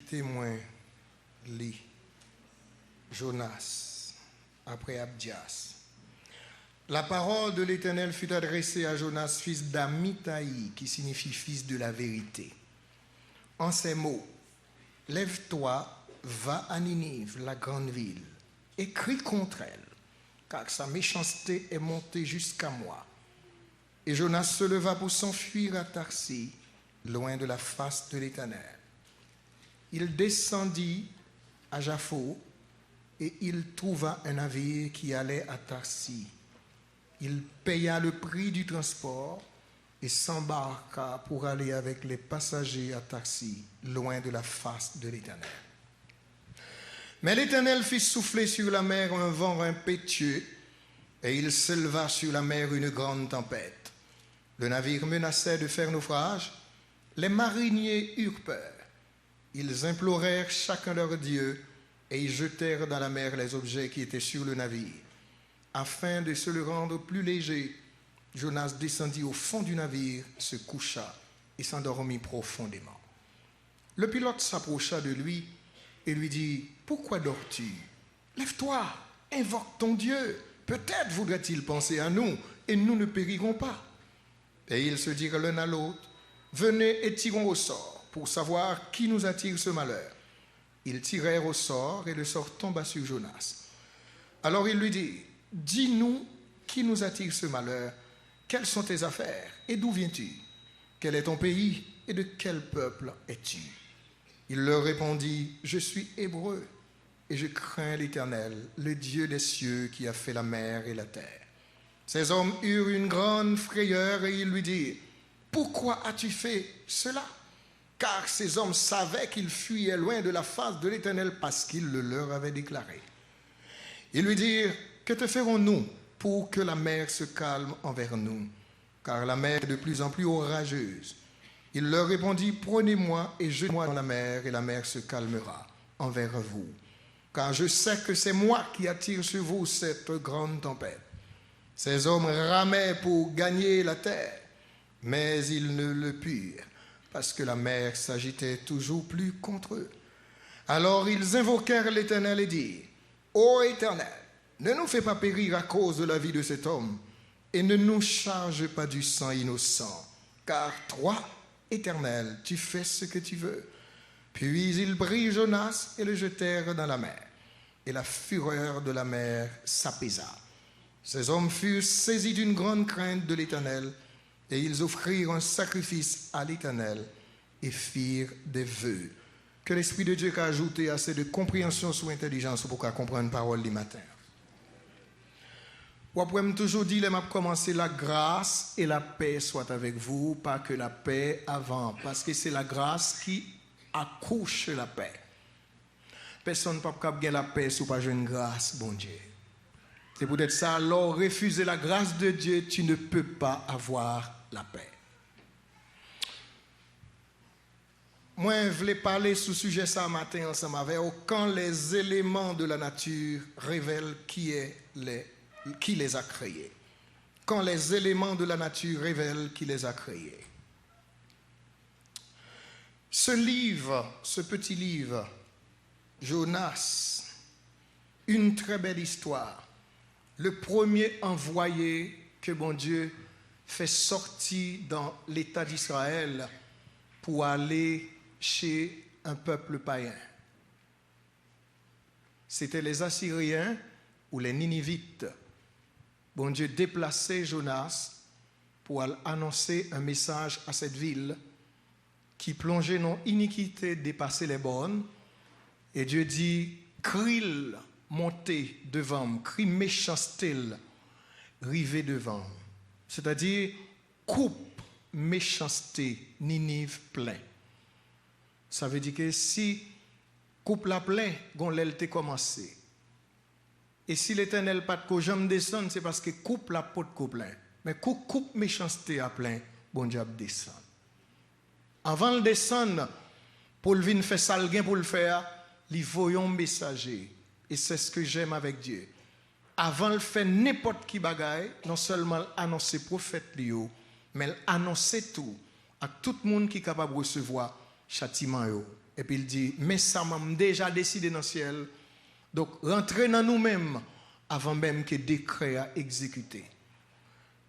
témoin lit Jonas après Abdias. La parole de l'Éternel fut adressée à Jonas, fils d'Amittai, qui signifie fils de la vérité. En ces mots, lève-toi, va à Ninive, la grande ville, et crie contre elle, car sa méchanceté est montée jusqu'à moi. Et Jonas se leva pour s'enfuir à Tarsis, loin de la face de l'Éternel. Il descendit à Jaffo, et il trouva un navire qui allait à Tarsis. Il paya le prix du transport et s'embarqua pour aller avec les passagers à Tarsis, loin de la face de l'Éternel. Mais l'Éternel fit souffler sur la mer un vent impétueux, et il s'éleva sur la mer une grande tempête. Le navire menaçait de faire naufrage. Les mariniers eurent peur. Ils implorèrent chacun leur Dieu, et ils jetèrent dans la mer les objets qui étaient sur le navire. Afin de se le rendre plus léger, Jonas descendit au fond du navire, se coucha et s'endormit profondément. Le pilote s'approcha de lui et lui dit « Pourquoi dors-tu? Lève-toi, invoque ton Dieu. Peut-être voudrait-il penser à nous et nous ne périrons pas. » Et ils se dirent l'un à l'autre « Venez et tirons au sort pour savoir qui nous attire ce malheur. » Ils tirèrent au sort et le sort tomba sur Jonas. Alors il lui dit « Dis-nous qui nous attire ce malheur. Quelles sont tes affaires et d'où viens-tu? Quel est ton pays et de quel peuple es-tu? » Il leur répondit « Je suis hébreu et je crains l'Éternel, le Dieu des cieux qui a fait la mer et la terre. » Ces hommes eurent une grande frayeur et ils lui dirent « Pourquoi as-tu fait cela? » Car ces hommes savaient qu'ils fuyaient loin de la face de l'Éternel parce qu'il le leur avait déclaré. Ils lui dirent « Que te ferons-nous pour que la mer se calme envers nous? Car la mer est de plus en plus orageuse. » Il leur répondit « Prenez-moi et jetez-moi dans la mer, et la mer se calmera envers vous. Car je sais que c'est moi qui attire sur vous cette grande tempête. » Ces hommes ramaient pour gagner la terre, mais ils ne le purent, parce que la mer s'agitait toujours plus contre eux. Alors ils invoquèrent l'Éternel et dirent « Ô Éternel, ne nous fais pas périr à cause de la vie de cet homme, et ne nous charge pas du sang innocent, car toi, Éternel, tu fais ce que tu veux. » Puis ils prirent Jonas et le jetèrent dans la mer, et la fureur de la mer s'apaisa. Ces hommes furent saisis d'une grande crainte de l'Éternel, et ils offrirent un sacrifice à l'Éternel et firent des vœux. Que l'Esprit de Dieu a ajouté assez de compréhension sous intelligence pour qu'on comprenne une parole du matin. Ou après, je toujours dit, je vais commencer la grâce et la paix soit avec vous, pas que la paix avant, parce que c'est la grâce qui accouche la paix. Personne ne peut pas gagner la paix si pas une grâce, bon Dieu. C'est peut-être ça, alors refuser la grâce de Dieu, tu ne peux pas avoir la paix. Moi, je voulais parler sur ce sujet ça matin ensemble avec vous, quand les éléments de la nature révèlent qui les a créés. Quand les éléments de la nature révèlent qui les a créés. Ce livre, ce petit livre, Jonas, une très belle histoire. Le premier envoyé que bon Dieu fait sortir dans l'État d'Israël pour aller chez un peuple païen. C'était les Assyriens ou les Ninivites. Bon Dieu déplaçait Jonas pour annoncer un message à cette ville qui plongeait dans iniquité, dépassait les bornes. Et Dieu dit, crie montez devant, crie méchanceté, rivez devant. C'est-à-dire, coupe méchanceté, Ninive plein. Ça veut dire que si coupe la plein, gon l'elle commencé. Et si l'Éternel pas de jamais descendre, c'est parce que coupe la pot de plein. Mais coupe méchanceté à plein, bon Dieu descend. Avant de descendre, pour le venir faire salguin pour le faire, il voyons un messager. Et c'est ce que j'aime avec Dieu. Avant de faire n'importe qui bagaille, non seulement annoncer prophète Léo, mais annoncer tout à tout le monde qui est capable de recevoir châtiment Et puis il dit, mais ça m'a déjà décidé dans le ciel. Donc, rentrez dans nous-mêmes avant même que décret a exécuté.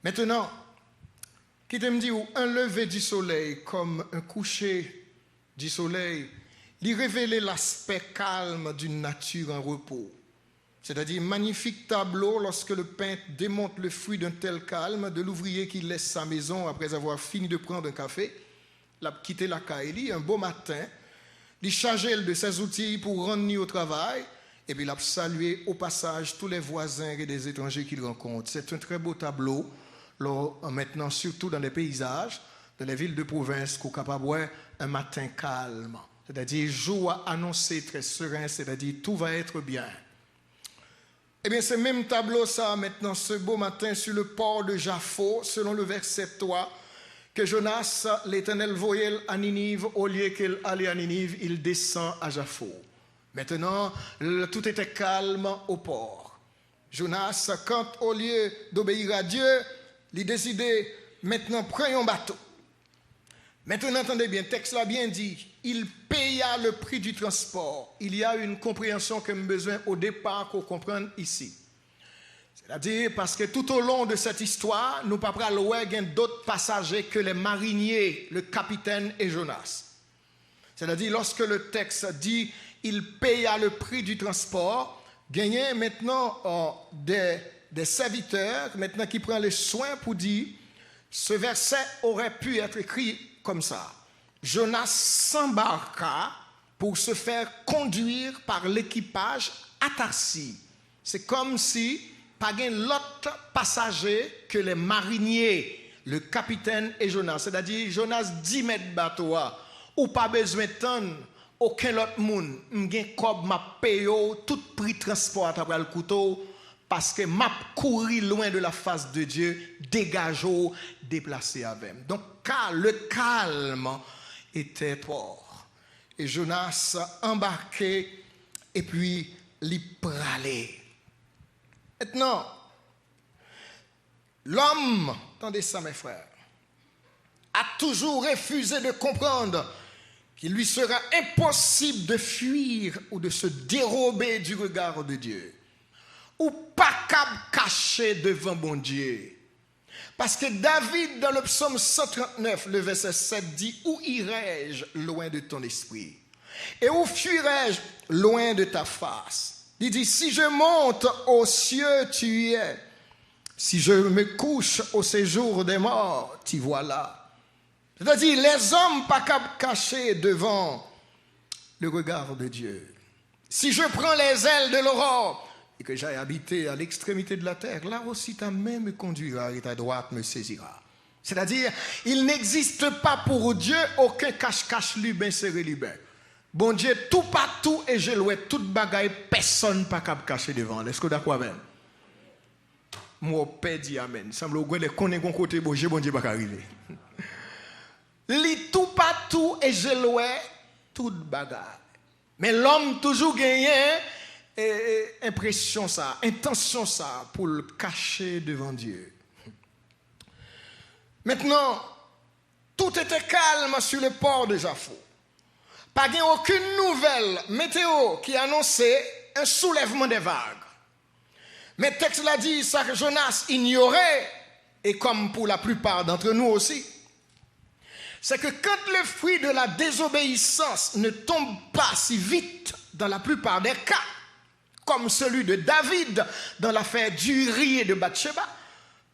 Maintenant, qui te me dit, un lever du soleil comme un coucher du soleil, lui révélait l'aspect calme d'une nature en repos. C'est-à-dire, magnifique tableau lorsque le peintre démonte le fruit d'un tel calme de l'ouvrier qui laisse sa maison après avoir fini de prendre un café, l'a quitté la caille, un beau matin, il chargeait de ses outils pour rendre au travail, et puis il a salué au passage tous les voisins et des étrangers qu'il rencontre. C'est un très beau tableau, maintenant surtout dans les paysages, dans les villes de province, qu'on est capable de voir un matin calme. C'est-à-dire, jour annoncé très serein, c'est-à-dire tout va être bien. Eh bien, ce même tableau, ça, maintenant, ce beau matin, sur le port de Jaffo, selon le verset 3, que Jonas, l'Éternel, voyait à Ninive, au lieu qu'il allait à Ninive, il descend à Jaffo. Maintenant, tout était calme au port. Jonas, quand au lieu d'obéir à Dieu, il décidait, maintenant, prenons un bateau. Maintenant, entendez bien, le texte l'a bien dit, il paya le prix du transport. Il y a une compréhension que j'ai besoin au départ qu'on comprenne ici. C'est-à-dire parce que tout au long de cette histoire, nous ne pouvons pas voir d'autres passagers que les mariniers, le capitaine et Jonas. C'est-à-dire lorsque le texte dit il paya le prix du transport, gagner maintenant des serviteurs maintenant qui prennent les soins pour dire ce verset aurait pu être écrit comme ça. Jonas s'embarqua pour se faire conduire par l'équipage à Tarsis. C'est comme si pas gain l'autre passager que les mariniers, le capitaine et Jonas. C'est-à-dire Jonas 10 mètres bateau ou pas besoin de aucun autre monde. M'gen kob m'a payé tout prix transport à travers le couteau parce que m'a couru loin de la face de Dieu, dégagé, déplacé avec. Donc le calme était fort. Et Jonas embarqué et puis l'y pralé. Maintenant, l'homme, attendez ça mes frères, a toujours refusé de comprendre qu'il lui sera impossible de fuir ou de se dérober du regard de Dieu. Ou pas caché devant bon Dieu. Parce que David, dans le psaume 139, le verset 7, dit « Où irai-je loin de ton esprit? Et où fuirai-je loin de ta face? » Il dit « Si je monte aux cieux, tu y es. Si je me couche au séjour des morts, t'y voilà. » C'est-à-dire, les hommes pas cachés devant le regard de Dieu. Si je prends les ailes de l'aurore, et que j'aille habiter à l'extrémité de la terre, là aussi ta main me conduira et ta droite me saisira. C'est-à-dire, il n'existe pas pour Dieu aucun cache-cache lubin serré lubin. Bon Dieu, tout partout et je louais toute bagaille, personne pas capable cacher devant. Est-ce que d'accord avec? Moi, père dit amen. Semble que les connaît qu'on côté bon Dieu pas arriver. Li tout partout et je louais toute bagaille. Mais l'homme toujours gagné impression ça, intention ça pour le cacher devant Dieu. Maintenant, tout était calme sur le port de Jaffo. Pas aucune nouvelle météo qui annonçait un soulèvement des vagues. Mais le texte l'a dit, ça que Jonas ignorait, et comme pour la plupart d'entre nous aussi, c'est que quand le fruit de la désobéissance ne tombe pas si vite dans la plupart des cas, comme celui de David dans l'affaire d'Uri et de Bathsheba.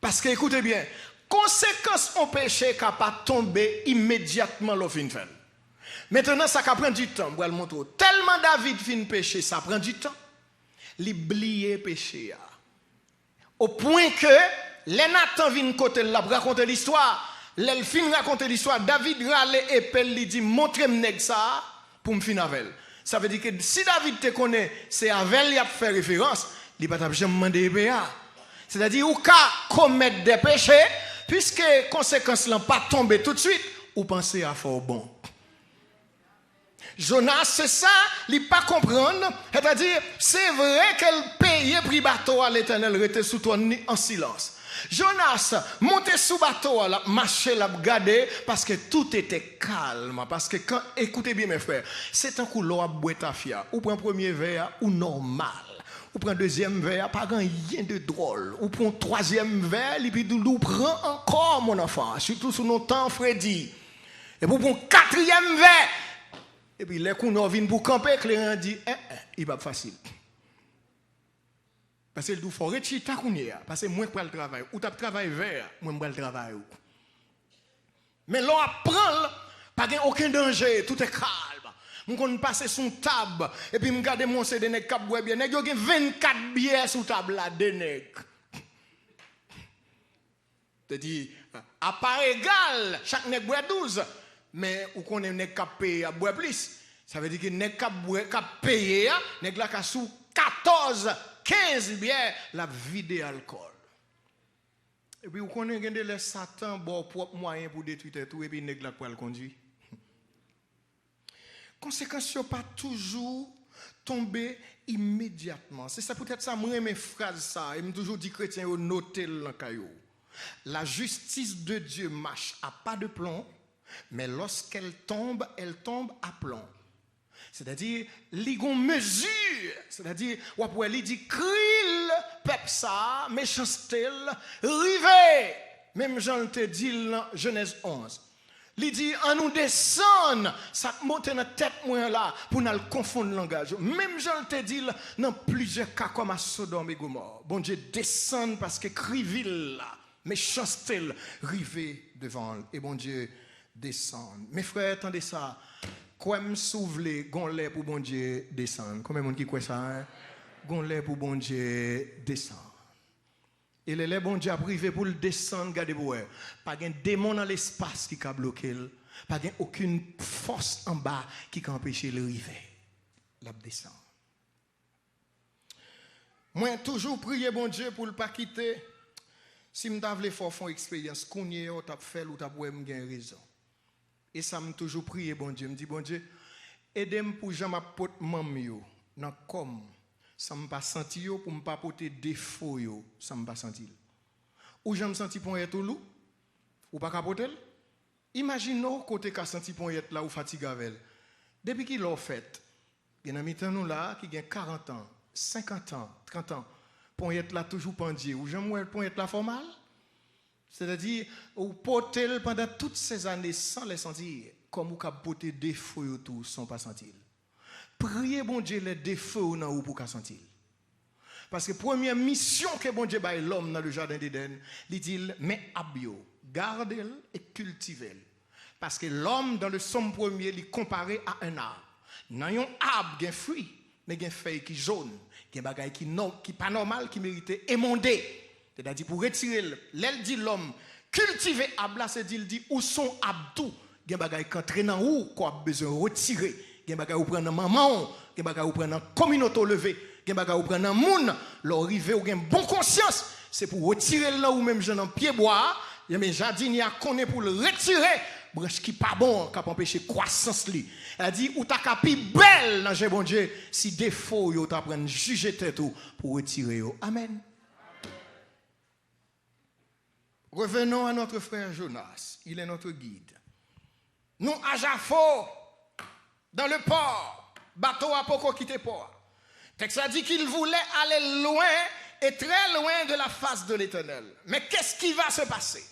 Parce que, écoutez bien, conséquence au péché qui n'a pas tombé immédiatement le fin fait. Maintenant, ça prend du temps. Je vais le montrer. Tellement David fin péché, ça prend du temps. L'oublier péché. Au point que, les Nathan viennent côté là pour raconter l'histoire. Les fin raconter l'histoire. David râle et pelle, lui dit, montrez-moi ça pour me finir avec. Ça veut dire que si David te connaît, c'est avec lui a fait référence, il ne va pas jamais demander PA. C'est-à-dire, ou qu'à commettre des péchés, puisque les conséquences n'ont pas tombé tout de suite, ou pensez à faire bon. Jonas, c'est ça, il ne pas comprendre. C'est-à-dire, c'est vrai qu'elle payait prix bateau à l'Éternel, était sous toi en silence. Jonas montait sous bateau, marchait, l'a regardé parce que tout était calme. Parce que quand, écoutez bien mes frères, c'est un coup l'eau à boire ta fia. Ou prend premier verre ou normal. Ou prend deuxième verre, pas rien de drôle. Ou prend troisième verre, et puis nous prend encore mon enfant. Surtout sous nos temps, Freddy. Et pour prendre quatrième verre. Et puis les coups viennent pour camper, Clérin dit, il va facile. Parce que il faut retirer parce que moi je le travail ou tu travail vert moi je le travail mais l'on apprend pas aucun danger tout est calme on connait passer son table et puis me garder mon c'est des nèg cap boire bien nèg yo gen 24 bières sous table là des nèg te dit à part égal chaque nèg boit 12 mais ou connait nèg cap payer à boire plus ça veut dire que nèg cap boire cap payer nèg là ka sous 14 15 bières, la vide alcool. Et puis, vous connaissez les Satan, bon, propre moyen pour détruire tout, et puis, nèg la pour le conduire. Conséquence, pas toujours tomber immédiatement. C'est ça, peut-être ça, moi, mes phrases, ça, et me toujours dit chrétien, notez le caillou. La justice de Dieu marche à pas de plomb, mais lorsqu'elle tombe à plomb. C'est-à-dire, ligon mesure. C'est-à-dire, il dit, crille, peuple ça, méchanceté, rivé. Même Jean te dit dans Genèse 11. Il dit, on nous descend, ça monte dans la tête moi là, pour nous confondre le langage. Même Jean te dit dans plusieurs cas comme à Sodome et Gomorrhe. Bon Dieu descend parce que criville là, méchanceté, rivé devant. Et bon Dieu descend. Mes frères, attendez ça. Quoi me souvler gonlé pour bon Dieu descendre. Combien de monde qui croit ça hein? Gonlé pour bon Dieu descendre. Et les bon Dieu a privé pour le descendre, regardez vous. Pas un démon dans l'espace qui a bloqué, pas aucune force en bas qui a empêché le river. La descend. Moi toujours prier bon Dieu pour le pas quitter. Si me t'avais faire expérience qu'on y est, t'as fait ou t'as pour me gagner raison. Et ça me toujours prier bon Dieu, me dit bon Dieu, aidez-moi pour jamais porter mamio dans comme ça me pas senti yo pour me pas porter défaut yo, ça me pas senti. Ou j'aime senti pour être loup ou pas capoter. Imaginons côté ka senti pour être là ou fatigué avec. Depuis qu'il l'a fait, il y a un nous là qui a 40 ans, 50 ans, 30 ans, pour être là toujours pendier ou j'aime pour être là formal. C'est-à-dire, ou porter pendant toutes ces années sans les sentir, comme vous pouvez porter des défauts tout sans pas sentir. Priez bon Dieu les défauts dans ou pour pas sentir. Parce que la première mission que bon Dieu baille l'homme dans le jardin d'Éden, il dit mais abio, gardez-le et cultivez-le. Parce que l'homme dans le somme premier, il comparé à un arbre. Dans un arbre, il y a un fruit, mais il y a une feuille qui jaune, il y a un bagage qui n'est pas normal, qui mérite émondé. C'est-à-dire pour retirer l'aile dit l'homme cultiver abla c'est dit où sont abdou gen bagay qui entraîne en ou quoi besoin retirer gen bagay ou prendre maman gen bagay ou prendre communauté levé gen bagay ou prendre moun l'arriver ou gen bon conscience c'est pour retirer là ou même j'en en pied bois mais jardinier connaît pour le retirer branche qui pas bon qui empêcher croissance li elle dit ou ta capi belle dans bon Dieu si défaut yo t'a prendre juger tête pour retirer yo amen. Revenons à notre frère Jonas. Il est notre guide. Nous, à Jaffo, dans le port, bateau à Poko quitté port. Texte a dit qu'il voulait aller loin et très loin de la face de l'Éternel. Mais qu'est-ce qui va se passer?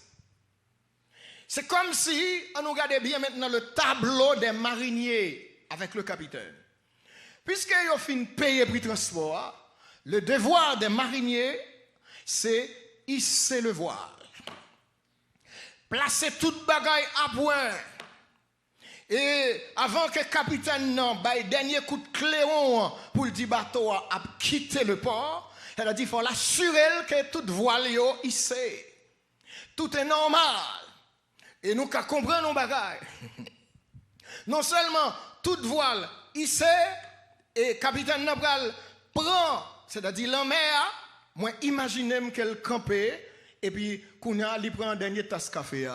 C'est comme si, on nous regardait bien maintenant le tableau des mariniers avec le capitaine. Puisqu'ils ont fini de payer prix transport, le devoir des mariniers, c'est hisser le voile. Placer toute bagaille à point. Et avant que le capitaine n'en baille dernier coup de cléon pour le dire bateau a quitté le port, elle a dit qu'il faut l'assurer que toute voile est hissée. Tout est normal. Et nous comprenons nos bagailles. Non seulement toute voile hissée, et le capitaine Nabral prend, c'est-à-dire la mer, moi imaginez qu'elle campait. Et puis, Kounia, il prend un dernier tasse café,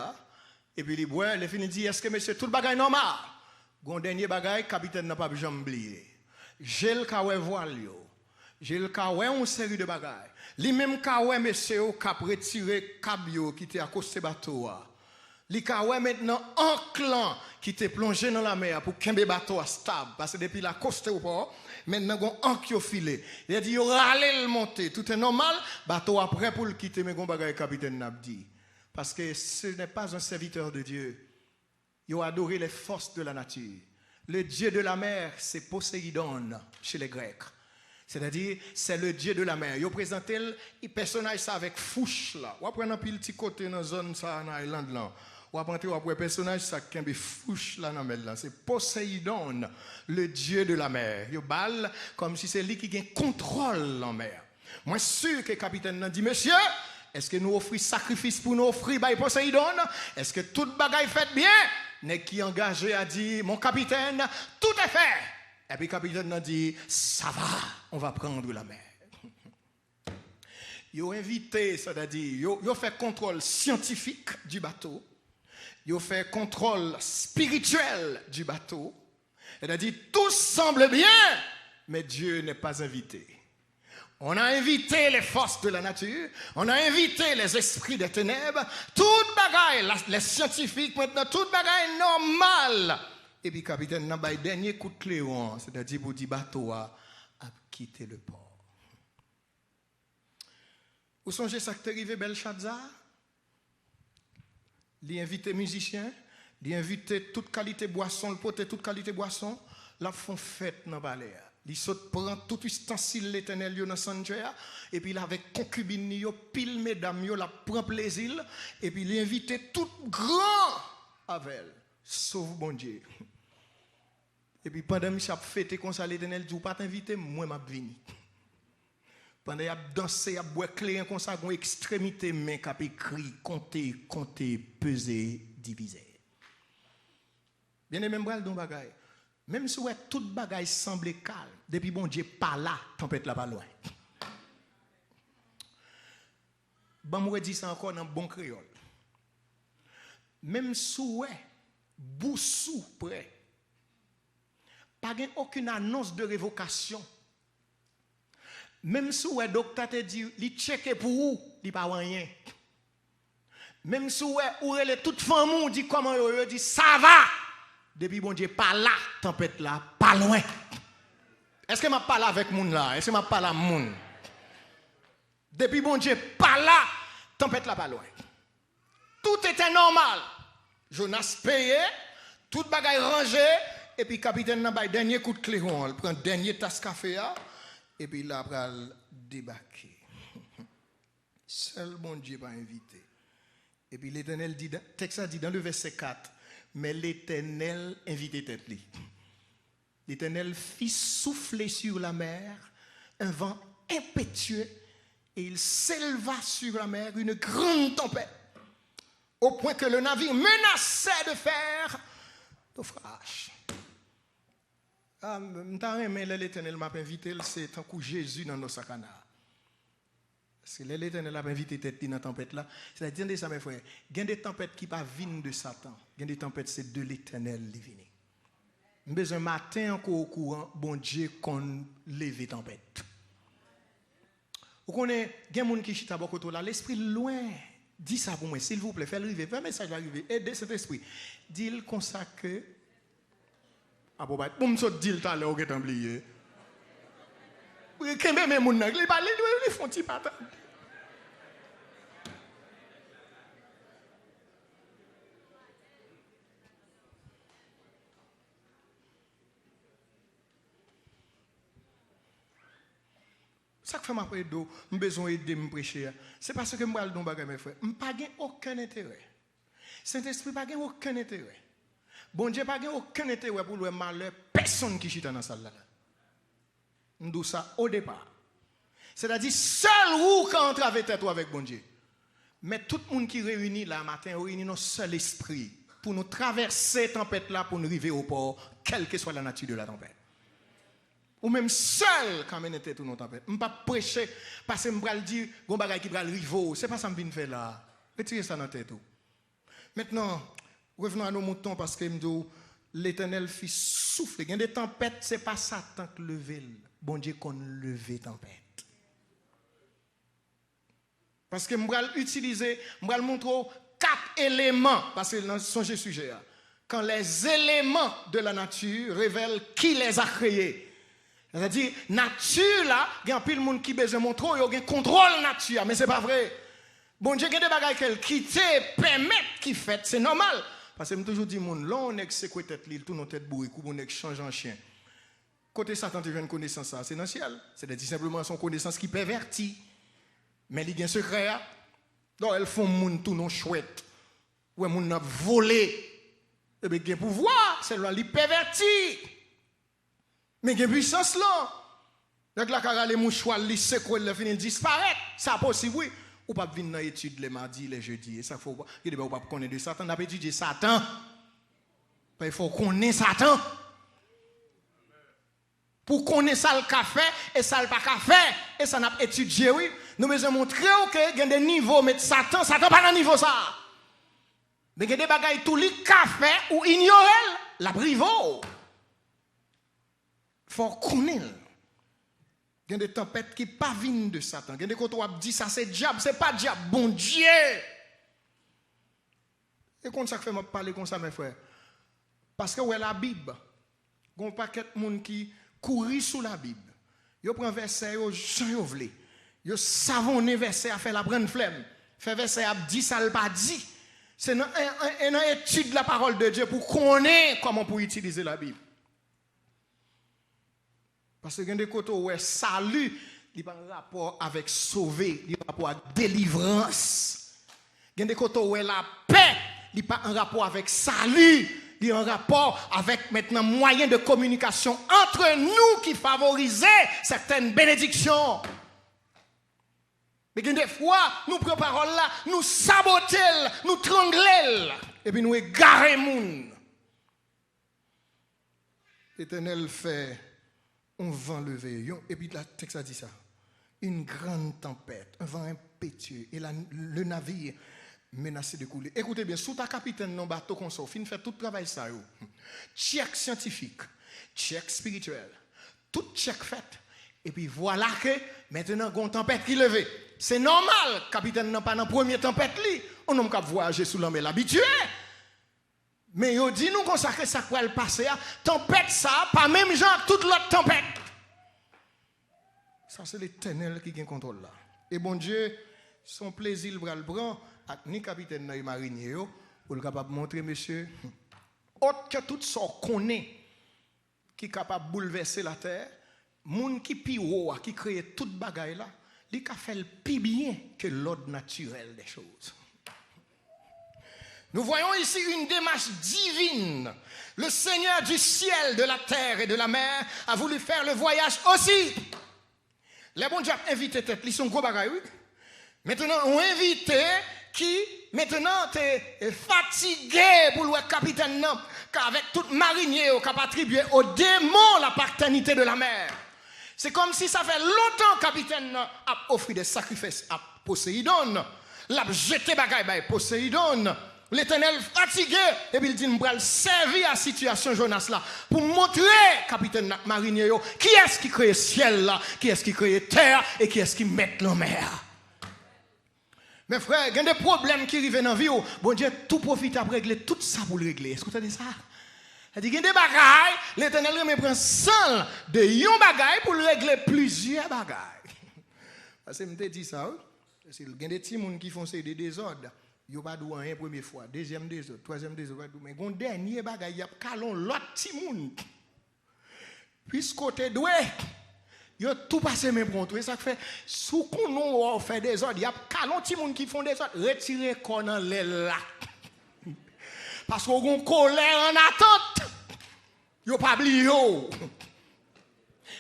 et puis il boit, il finit dit, est-ce que monsieur, tout le bagage normal? Gon dernier bagage, capitaine n'a pas jamais oublié. J'ai le kawe voile, J'ai le cas une série de bagages. Li même cas monsieur cap retiré cabio qui était à cause de bateau. Li cas maintenant un clan qui était plongé dans la mer pour qu'un bateau stable parce que depuis la côte au port maintenant gon ancre yo filé. Il a dit yo râler le monter, tout est normal, bateau après pour le quitter mais gon bagage capitaine n'a dit parce que ce n'est pas un serviteur de Dieu. Il a adoré les forces de la nature. Le dieu de la mer, c'est Poséidon chez les Grecs. C'est-à-dire, c'est le dieu de la mer. Il présente le personnage ça avec fouche là. On prend un petit côté dans la zone ça dans l'Irlande là. On prend un personnage ça qui a une fouche là dans mer là. C'est Poséidon, le dieu de la mer. Il balle comme si c'est lui qui a contrôle en mer. Moi sûr que le capitaine a dit monsieur, est-ce que nous offrons sacrifice pour nous offrir by Poséidon? Est-ce que toute bagaille fait bien? N'est qui engagé a dit mon capitaine, tout est fait. Et puis le capitaine a dit ça va, on va prendre la mer. Ils ont invité, c'est-à-dire ils ont fait contrôle scientifique du bateau. Ils ont fait contrôle spirituel du bateau. C'est-à-dire tout semble bien, mais Dieu n'est pas invité. On a invité les forces de la nature, on a invité les esprits des ténèbres, toute bagaille, les scientifiques maintenant, toute bagaille normale. Et puis, capitaine, n'a pas eu dernier coup de clé, c'est-à-dire pour dire bateau a quitté le port. Vous songez ça qui est arrivé, Belshazzar? Il a invité musiciens, il a invité toute qualité boisson, le pote toute qualité boisson, la font fête dans le palais. Il saute prend tout ustensile l'éternel dans le sanctuaire et puis il avec concubine yo pile mesdames yo la prend plaisir et puis il invite tout grand avec elle sauf bon Dieu. Et puis pendant que a fêté comme ça l'éternel dit ou pas t'inviter moi m'a vini. Pendant y a dansé y a boire clé comme ça gon extrémité main cap écrit compter peser diviser. Bien aimé bral don bagaille. Même si toute bagaille semble calme, depuis bon Dieu pas là, tempête là pas loin. Bon, moi dis ça encore dans bon créole. Même si boussou près, pas aucune annonce de révocation. Même si docteur te dit, il checké pour vous, il pas rien. Même si ou elle toute femme dit comment yo dit ça va. Depuis bon Dieu pas là, tempête là, pas loin. Est-ce que m'a parlé avec moun là? Est-ce que m'a parlé à moun? Depuis bon Dieu pas là, tempête là, pas loin. Tout était normal. Jonas payé, tout bagaille rangé, et puis capitaine n'a pas dernier coup de clé, il prend dernier tasse café et puis là après débarquer. Seul bon Dieu pas invité. Et puis l'Éternel dit, texte dit dans le verset 4. Mais l'Éternel invitait tête lui. L'Éternel fit souffler sur la mer un vent impétueux et il s'éleva sur la mer une grande tempête au point que le navire menaçait de faire naufrage. Mais l'Éternel m'a invité, c'est un coup Jésus dans nos sakana. Parce que l'Éternel a invité tête dans la tempête là. C'est-à-dire ça mes frères, il y a des tempêtes qui pas viennent de Satan. Il y a des tempêtes c'est de l'Éternel qui viennent. Mais un matin encore au courant, bon Dieu qu'on lève tempête. Vous connaissez, il y a des gens qui chita beaucoup là, l'esprit loin. Dis ça pour moi, s'il vous plaît, faites arriver, faites un message arriver, aidez cet esprit. Dis-le comme ça que ah bon bah pour me sortir dit tout à l'heure que t'as oublié. Quand même mon nèg, ils font petit patin. Ça que fait ma prière d'eau, j'ai besoin d'aider me prêcher. C'est parce que moi don bagay mes frères, m'pas pas aucun intérêt. Saint-Esprit pas aucun intérêt. Bon Dieu pas aucun intérêt pour le malheur personne qui chita dans salle là. Nous ça au départ. C'est-à-dire seul ou quand entre avec tête avec bon Dieu. Mais tout le monde qui réunit là matin réunit nos seul esprit pour nous traverser tempête là pour nous arriver au port quelle que soit la nature de la tempête. Ou même seul quand on était tout nos tempête. On pas prêcher parce que me bral dire gon bagay qui bral rivo, c'est pas ça me vinn faire là. Retirez ça dans tête tout. Maintenant, revenons à nos moutons parce que me dit l'Éternel fit souffler. Il y a des tempêtes, ce n'est pas Satan qui levait. Bon Dieu qu'on levait tempête. Parce que je vais utiliser, je vais montrer 4 éléments, parce que dans ce sujet, quand les éléments de la nature révèlent qui les a créés. C'est-à-dire, nature là, il y a un peu de monde qui besoin de montrer, il y a un contrôle nature, mais ce n'est pas vrai. Bon Dieu, il y a des bagages qu'elle quitte, permettre qu'il fait, c'est normal. Parce que je toujours dis, là, on est secoué tête, tout nos têtes bourrées, on est change en chien. Côté Satan, tu viens de connaissance, c'est dans le ciel. C'est simplement son connaissance qui pervertit. Mais il y a un secret. Donc, elles font moun tout non chouette. Ouais, moun n'a volé. Et bien, il y a un pouvoir. C'est là, il pervertit. Mais il y a une puissance là. Donc, la carrière, les mouchoirs, les secoués, les finissent disparaître. Ça possible, oui. Ou pas venir dans l'étude les mardis, les jeudis. Et ça, faut pas. Il ne faut pas connaître de Satan. On a étudié Satan. Il faut connaître Satan. Pour connaître ça le café et ça le pas café. Et ça n'a pas étudié, oui. Nous devons montrer qu'il y a des niveaux, mais Satan pas dans niveau ça. Mais il y a des bagailles tout les café ou ignorer la brivo. Il faut connaître. Il y a des tempêtes qui ne pas viennent de Satan. Il y a des côtés où on dit ça c'est diable, c'est pas diable, bon Dieu. Et comme ça que fait me parler comme ça mes frères. Parce que ouais la Bible, il y a un paquet de monde qui courir sous la Bible. Yo prend verset yo Jean vle. Yo savonné verset a fait la prendre flemme. Fait verset a dit ça le pas dit. C'est une étude de la parole de Dieu pour connaître comment pour utiliser la Bible. Parce que il y a des côtés où salut, il n'y a pas un rapport avec sauver, il y a un rapport avec délivrance. Il y a des côtés où la paix, il n'y a pas un rapport avec salut. Il y a un rapport avec maintenant moyen de communication entre nous qui favorisent certaines bénédictions. Mais des fois, nous prenons parole là, nous sabotons, nous tranglons, et puis nous égarons. L'Éternel fait un vent levé, et puis le texte a dit ça. Une grande tempête, un vent impétueux, et le navire menacé de couler. Écoutez bien, sous ta capitaine dans bateau comme ça, fin fait tout travail ça. Check scientifique, check spirituel, tout check fait. Et puis voilà que maintenant, il y a une tempête qui levée. C'est normal, capitaine n'a pas dans la première tempête, on n'a pas voyager sous l'homme l'habitué. Mais il dit nous comme ça que ça va le passer. Tempête ça, pas même genre toute l'autre tempête. Ça c'est l'Éternel qui a le contrôle là. Et bon Dieu, son plaisir le prend. Ni capitaine ni marinier pour le capable montrer monsieur autre que tout ça qu'on est qui est capable de bouleverser la terre moun qui piro qui crée toute bagaille là il a fait le plus bien que l'ordre naturel des choses. Nous voyons ici une démarche divine. Le Seigneur du ciel, de la terre et de la mer a voulu faire le voyage aussi. Les bons dieux ont invité tête, ils sont gros bagaille, oui. Maintenant on invité qui maintenant est fatigué pour le capitaine non qu'avec tout marinier au cap attribué au démon la paternité de la mer. C'est comme si ça fait longtemps capitaine a offert des sacrifices à Poséidon, l'a jeté bagaille Poséidon. L'Éternel fatigué et puis il dit nous allons servir à la situation Jonas là pour montrer capitaine marinier qui est-ce qui crée ciel là, qui est-ce qui crée terre et qui est-ce qui met la mer. Mes frères, il y a des problèmes qui arrivent dans la vie. Bon Dieu, tout profite à régler tout ça pour le régler. Est-ce que vous avez ça? C'est-à-dire qu'il y a des bagailles, l'Éternel me prend 100 de yon bagaille pour régler plusieurs bagailles. Parce que je me dis ça. Il y a des petits gens qui font des désordres. Ils n'ont pas doué une première fois, deuxième désordre, troisième désordre. Mais il y a un dernier bagaille, il y a calon l'autre petit monde. Puis ce côté doué. Yo tout passé même pour tout ça fait sous qu'on on fait des ordres, il y a calon petit monde qui font des ordres, retirer qu'on en là. Parce qu'on a colère en attente. Yo pas oublié.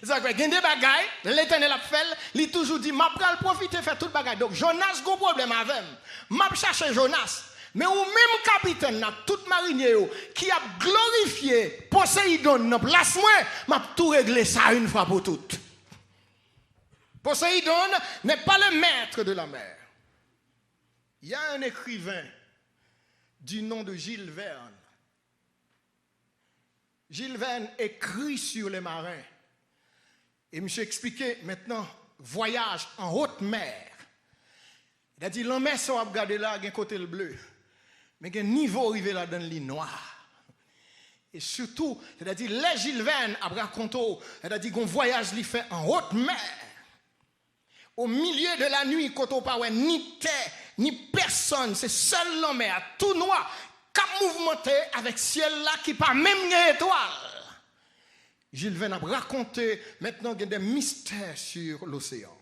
Ça fait des bagailles, l'Éternel a fait, il toujours dit m'a pral profiter faire toute bagaille. Donc Jonas gros problème avec. M'a chercher Jonas. Mais ou même capitaine tout marinier qui a glorifié Poséidon dans place moi, m'a tout réglé ça une fois pour toutes. Poséidon n'est pas le maître de la mer. Il y a un écrivain du nom de Jules Verne Jules Verne écrit sur les marins. Et monsieur expliqué maintenant, voyage en haute mer. Il a dit, l'en mer, ça va regarder là, il y a un côté le bleu. Mais il y a un niveau arrivé là dans le noir. Et surtout, il a dit, les Jules Verne a raconté, il a dit qu'on voyage l'y fait en haute mer. Au milieu de la nuit, quand on parle ni terre, ni personne, c'est seul l'en mer, tout noir, cap mouvementé avec ciel là qui pas même une étoile. Jules Verne a raconté maintenant qu'il y a des mystères sur l'océan.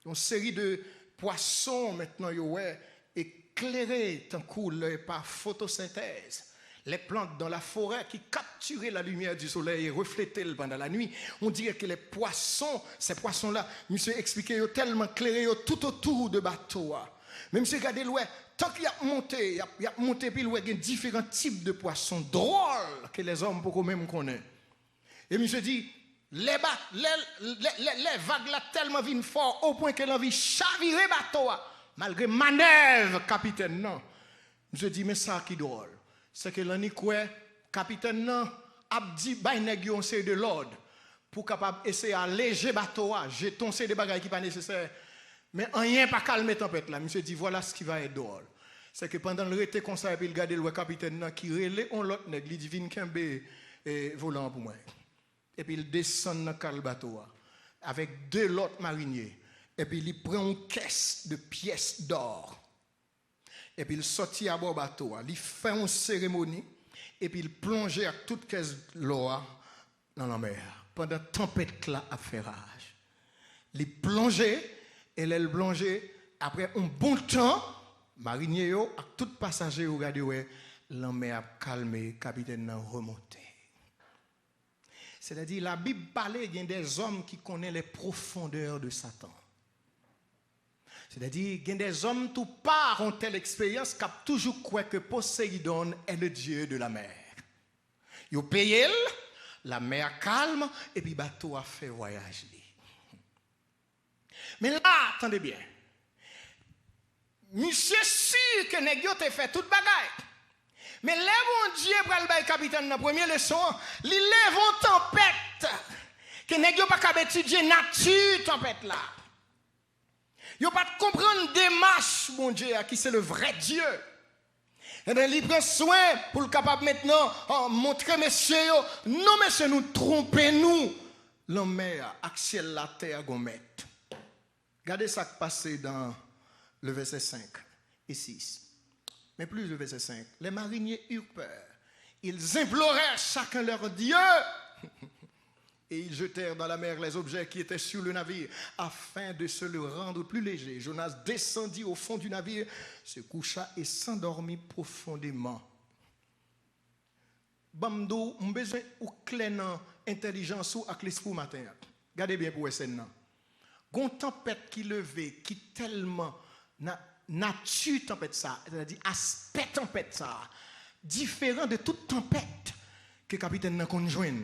Une série de poissons maintenant éclairés tant que par photosynthèse. Les plantes dans la forêt qui capturaient la lumière du soleil et reflétaient pendant la nuit. On dirait que les poissons, ces poissons-là, monsieur expliquait tellement clairés tout autour de bateau. Mais monsieur regardez loin, tant qu'il y a monté, puis il y a différents types de poissons drôles que les hommes beaucoup même connaissent. Et monsieur dit, les vagues là tellement viennent fort au point qu'elle a envie de chavirer bateau, malgré manœuvre, capitaine, non. Monsieur dit, mais ça qui drôle. C'est que l'année quoi, capitaine non a dit baïnèg on c'est de l'ordre pour capable essayer alléger bateau, jeton c'est des bagages qui pas nécessaire. Mais rien pas calmer tempête là. Monsieur dit voilà ce qui va être drôle. C'est que pendant le rété comme ça et puis il regarde le capitaine non qui relé on l'autre nèg li divine kembe volant pour moi. Et puis il descend dans le bateau avec deux autres mariniers et puis il prend une caisse de pièces d'or. Et puis il sortit à bord bateau, il fait une cérémonie, et puis il plongeait à toute caisse l'eau dans la mer. Pendant la tempête là a fait rage. Il plongeait, et il plongeait, après un bon temps, marinier et tout passager regardé la mer a calmé, capitaine a remonté. C'est-à-dire la Bible parlait, il y a des hommes qui connaissent les profondeurs de Satan. C'est-à-dire qu'il y a des hommes tout part ont telle expérience qui ont toujours cru que Poséidon est le dieu de la mer. Ils ont payé, la mer calme, et puis le bateau a fait voyage. Mais là, attendez bien. Monsieur sûr que Négio t'a fait toute bagaille. Mais là, mon Dieu, pour le capitaine, dans la première leçon, il lève une tempête. Que Négio pas qu'à étudier nature tempête là. Il ne pas comprendre la démarche, mon Dieu, qui c'est le vrai Dieu. Et bien, il prend soin pour le capable maintenant montrer, messieurs, non, messieurs, nous trompez-nous. L'homme axiel la terre gomet. Regardez ça qui passe dans le verset 5 et 6. Mais plus le verset 5. Les mariniers eurent peur. Ils implorèrent chacun leur Dieu. Et ils jetèrent dans la mer les objets qui étaient sur le navire afin de se le rendre plus léger. Jonas descendit au fond du navire, se coucha et s'endormit profondément. Bamdo, on besoin ou clair intelligence ou avec l'esprit matin. Regardez bien pour essayer là. Gon tempête qui levait, qui tellement nature tempête ça, c'est-à-dire aspect tempête ça, différent de toute tempête que capitaine n'a conjoint.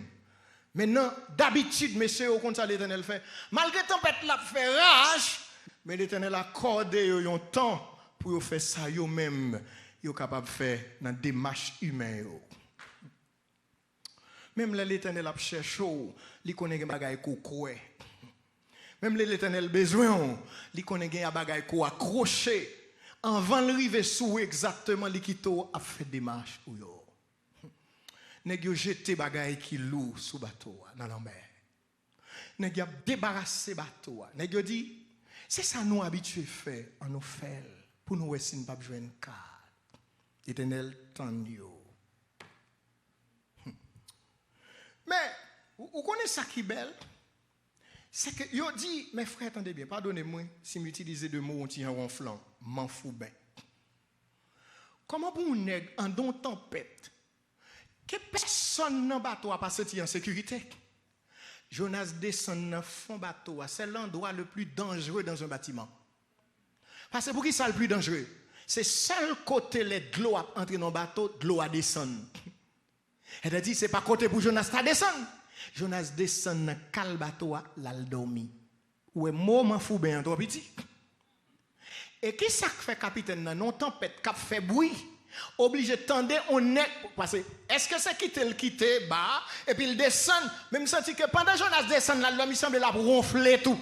Maintenant, d'habitude, messieurs, au compte ça, l'Éternel fait. Malgré la tempête, la fait rage, mais l'Éternel a accordé un temps pour faire ça, eux-mêmes, ils sont capables de faire dans des démarches humaines. Même l'Éternel a cherché, il connaît des bagages qu'on croit. Même l'Éternel besoin, il connaît des bagages qu'on accroche. Avant de arriver sous exactement l'équito, a fait des démarches. Nèg yo jeté bagay qui lourd sous bateau dans la mer. Nèg yo débarrassé bateau. Nèg yo dit c'est ça nous habitués faire en nous fait pour nous essayer pas joindre car Éternel tant yo. Mais vous connaissez ça qui belle? C'est que yo dit mes frères attendez bien, pardonnez-moi si m'utiliser de mots anti ronflant, m'en fous ben. Comment pour un nèg en don tempête que personne dans le bateau a pas sorti en sécurité. Jonas descend dans le fond bateau. C'est l'endroit le plus dangereux dans un bâtiment. Parce que pour qui ça le plus dangereux? C'est seul côté de l'eau a entré dans le bateau, de l'eau a descend. C'est-à-dire c'est pas côté pour Jonas à descendre. Jonas descend dans le bateau, l'al dormi. Ou est moment fou bien trop petit. Et qui ça fait capitaine dans une tempête qui fait bruit? Obligé de tendre, on est. Parce que, est-ce que c'est quitter le quitter, bas, et puis il descend, même senti que pendant Jonas descend là, l'homme il semble la ronfler tout.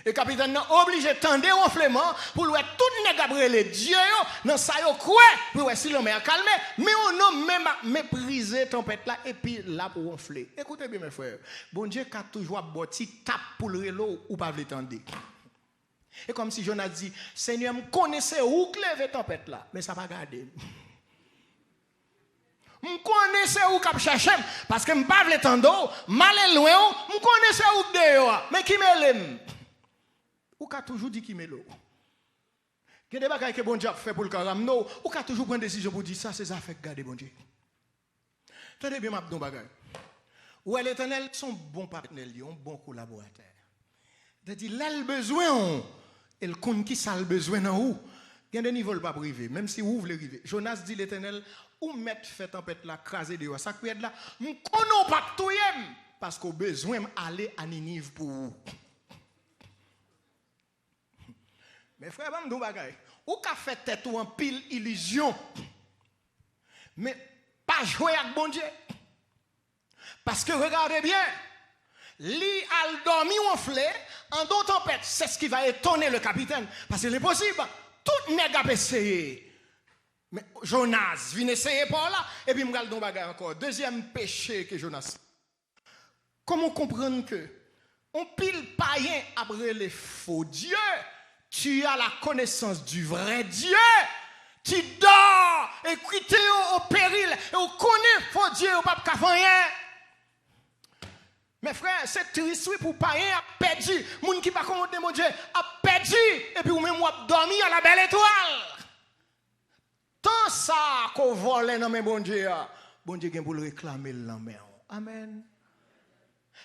Et le capitaine est obligé de tendre ronflement pour lui tout négabré les dieux, dans ça yo quoi, pour voir si l'homme est calmé, mais on a même méprisé tempête là, et puis là pour ronfler. Écoutez bien mes frères, bon Dieu a toujours bâti tape pour le relo ou pas le tendre. Et comme si Jonas dit, Seigneur, me connaissez où lever tempête là, mais ça va garder. Me connaissez où cap chercher, parce que me pas le tendre, mal loin, me connaissez où dehors, mais qui m'aime? Ou qu'a toujours dit qui m'aime? Il y a des bagages que bon Dieu fait pour le caram, non, ou qu'a toujours prendre décision pour dire ça, c'est ça fait garder bon Dieu. Tenez bien, ma bon bagage. Ou l'Éternel, son bon partenaire, un bon collaborateur. C'est-à-dire, là, le besoin, et le compte qui ça le besoin dans où? Il y a des niveaux pas privé, même si vous voulez arriver. Jonas dit l'Éternel, ou mettre fait tempête là, craser dehors. Ça peut être là, nous connaissons pas tout parce qu'au besoin aller à Ninive pour vous. Mais frère, je vais vous ou qu'a fait tête ou en pile illusion, mais pas jouer avec bon Dieu. Parce que regardez bien, li al dormi ou enflé, en d'autres tempêtes, c'est ce qui va étonner le capitaine. Parce que c'est possible, tout nèg a essayé. Mais Jonas vient essayer par là, et puis m'gal don bagay encore. Deuxième péché que Jonas. Comment comprendre que on pile païen après les faux dieux, tu as la connaissance du vrai Dieu. Tu dors et quitte au péril et on connaît faux Dieu au pape rien. Mes frères, c'est triste pour païen a perdu. Moun qui pas connaître mon Dieu a perdu et puis ou même a dormi à la belle étoile. Tant ça qu'on vole dans mes bon Dieu, bon Dieu vient pour le réclamer la main. Amen.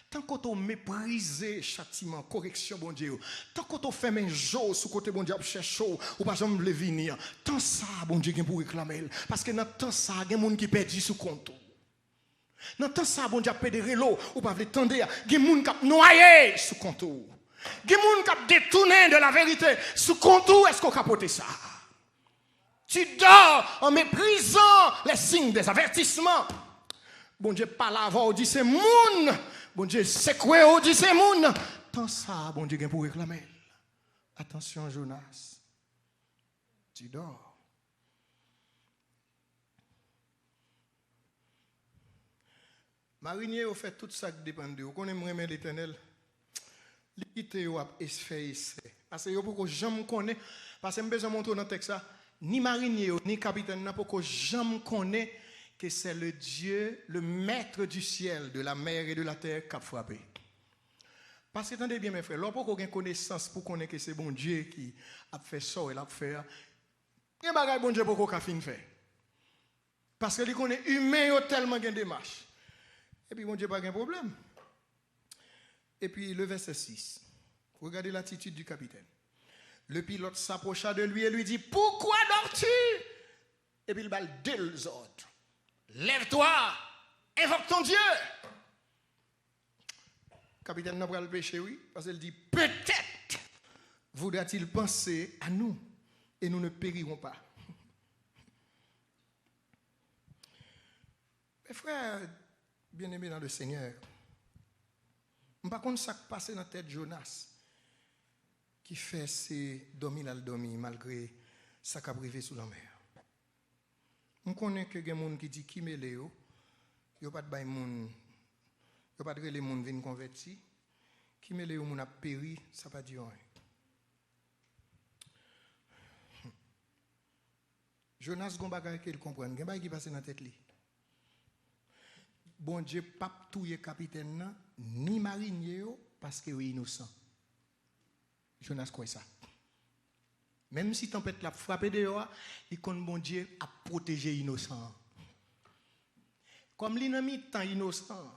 Tant qu'on méprise châtiment, correction, bon Dieu. Tant qu'on fait mes jours sous côté bon Dieu, cherche ou pas jamais le venir. Tant ça, bon Dieu vient pour réclamer. Parce que dans tant ça, il y a des gens qui perdent sous compte. Dans tant ça, bon Dieu a pédéré l'eau ou pas le tendre. Il y a des gens qui noyé sous compte. Il y a des gens qui détourné de la vérité sous compte. Est-ce qu'on capote ça? Tu dors en méprisant les signes des avertissements. Bon Dieu parle avant, dit c'est moun. Bon Dieu c'est quoi, dit c'est moun. Tant ça, bon Dieu vient pour réclamer. Attention Jonas. Tu dors. Marinier, vous fait tout ça qui dépend de vous. Vous connaissez l'Éternel. L'équité, vous avez fait. Parce que vous ne jamais connaître. Parce que je besoin de montrer dans le texte ça. Ni marinier, ni capitaine, n'a pas jamais connaître que c'est le Dieu, le maître du ciel, de la mer et de la terre qui a frappé. Parce que, attendez bien mes frères, lorsque vous avez connaissance pour connaître que c'est bon Dieu qui a fait ça et l'a fait, il y a des bon Dieu pour qu'on fin fait. Parce que il connaît humain tellement de démarches. Et puis bon Dieu pas de problème. Et puis le verset 6. Regardez l'attitude du capitaine. Le pilote s'approcha de lui et lui dit, pourquoi dors-tu? Et puis il balle deux autres. Lève-toi, invoque ton Dieu. Le capitaine n'a pas le péché, oui, parce qu'il dit, peut-être voudra-t-il penser à nous et nous ne périrons pas. Mes frères, bien-aimés dans le Seigneur, par contre, ça qui passe dans la tête de Jonas, qui fait ses dormir là le dormir malgré ça qui a privé sous la mer. On connaît que des gens qui disent qui me léo, il n'y a pas de bail moun, il n'y a pas de les gens viennent convertir, qui me léo moun a péri, ça pas dire rien. Jonas gon bagay qu'il comprenne, gen bagay qui passe dans tête li. Bon Dieu pas touyer capitaine ni marinier parce que est innocent. Jonas croit ça. Même si tempête l'a frappé dehors, il compte bon Dieu à protéger innocent. Comme l'ennemi tant innocent,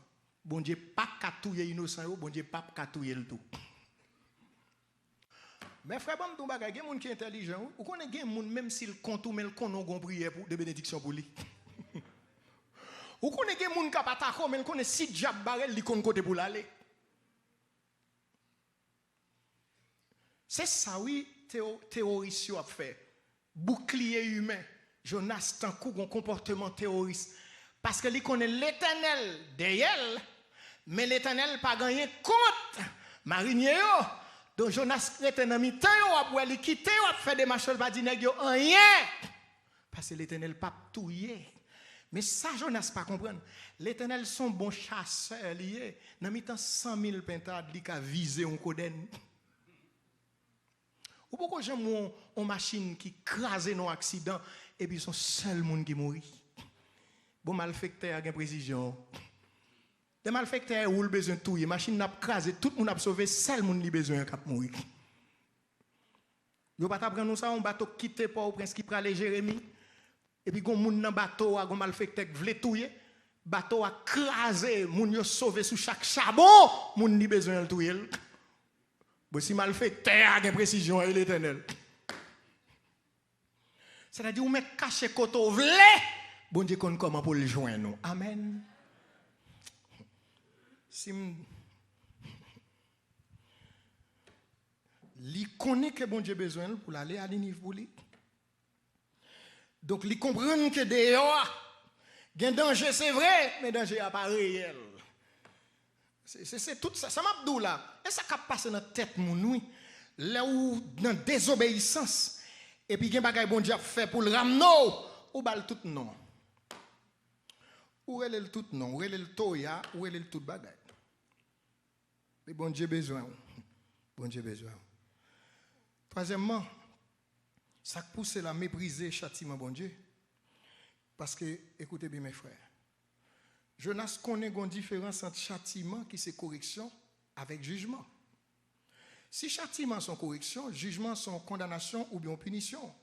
bon Dieu pas catouiller innocent, bon Dieu pas catouiller le tout. Mais frère, bon ton bagay, il y a des gens qui sont intelligents, ou connaît des gens même s'il compte ou mais le connaît gon prière pour de bénédiction pour lui. Ou connaît des gens qui attaquent mais le connaît si diable barrel li kon côté pour l'aller. C'est ça oui théoricien a fait. Bouclier humain. Jonas tant coup un comportement terroriste parce que il connaît l'Éternel derrière mais l'Éternel pas gagné compte marinier donc Jonas était dans mi-temps ou il quitter ou faire des marches pas dire nèg yo rien parce que l'Éternel pas touyer mais ça Jonas pas comprendre l'Éternel son bon chasseur lié dans mi-temps 100 000 pentades li ka viser un coden ou pourquoi j'aime une machine qui crase dans accident et puis son seul monde qui mourit. Bon malfecteur a une précision. Les malfecteurs ont besoin de tout, les machines n'a crasé, tout le monde a sauvé, seul monde qui besoin de mourir. Yo pas prendre nous ça un bateau quitter Port-au-Prince qui prend les Jérémie et puis gon monde dans bateau a gon malfecteur vle touyer, bateau a crasé, moun yo sauvé sous chaque charbon, moun ni besoin de touyer. Bon si malfecteur a une précision et l'Éternel. C'est-à-dire, vous mettez caché koto vle, bon Dieu connaît comment pour le joindre. Amen. Si li connaît que bon Dieu besoin pour aller à l'iniv pour lui. Donc, li comprend que dehors, il y a un danger, c'est vrai, mais danger n'est pas réel. C'est tout ça. Ça m'a dit là. Et ça qui passe dans la tête, mon oui. Là où, dans la désobéissance, et puis, il y a des choses bon Dieu fait pour le ramener, ou bal tout non. Ou elle est le tout non, ou elle est le toya, ou elle est le tout bagay. Mais bon Dieu besoin. Bon Dieu besoin. Troisièmement, ça pousse la mépriser châtiment bon Dieu. Parce que, écoutez bien mes frères, Jonas connaît une différence entre châtiment qui c'est correction avec jugement. Si châtiment sont correction, jugement sont condamnation ou bien punition.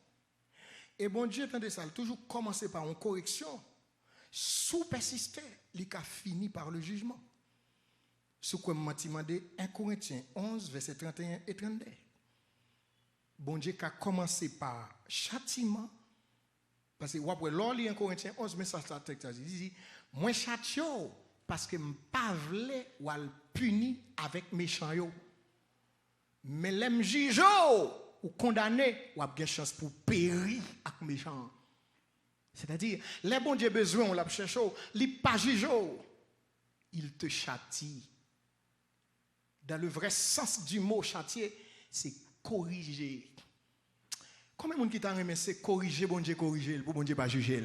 Et bon Dieu, attendez ça, il toujours commencer par une correction. Sous persister, il a fini par le jugement. Ce que m'a demandé 1 Corinthiens 11, versets 31 et 32. Bon Dieu a commencé par châtiment. Parce que après, l'on lit 1 Corinthiens 11, mais ça dit, moi châtio parce que je ne pas ou al puni avec méchant yo. Mais l'aime juge ou condamné ou a bien chance pour périr avec méchant. C'est-à-dire, les bon Dieu besoin on l'a cherché, il pas juge, il te châtie. Dans le vrai sens du mot châtier, c'est corriger. Combien de monde qui t'a remis c'est corriger bon Dieu corriger pour bon Dieu pas juger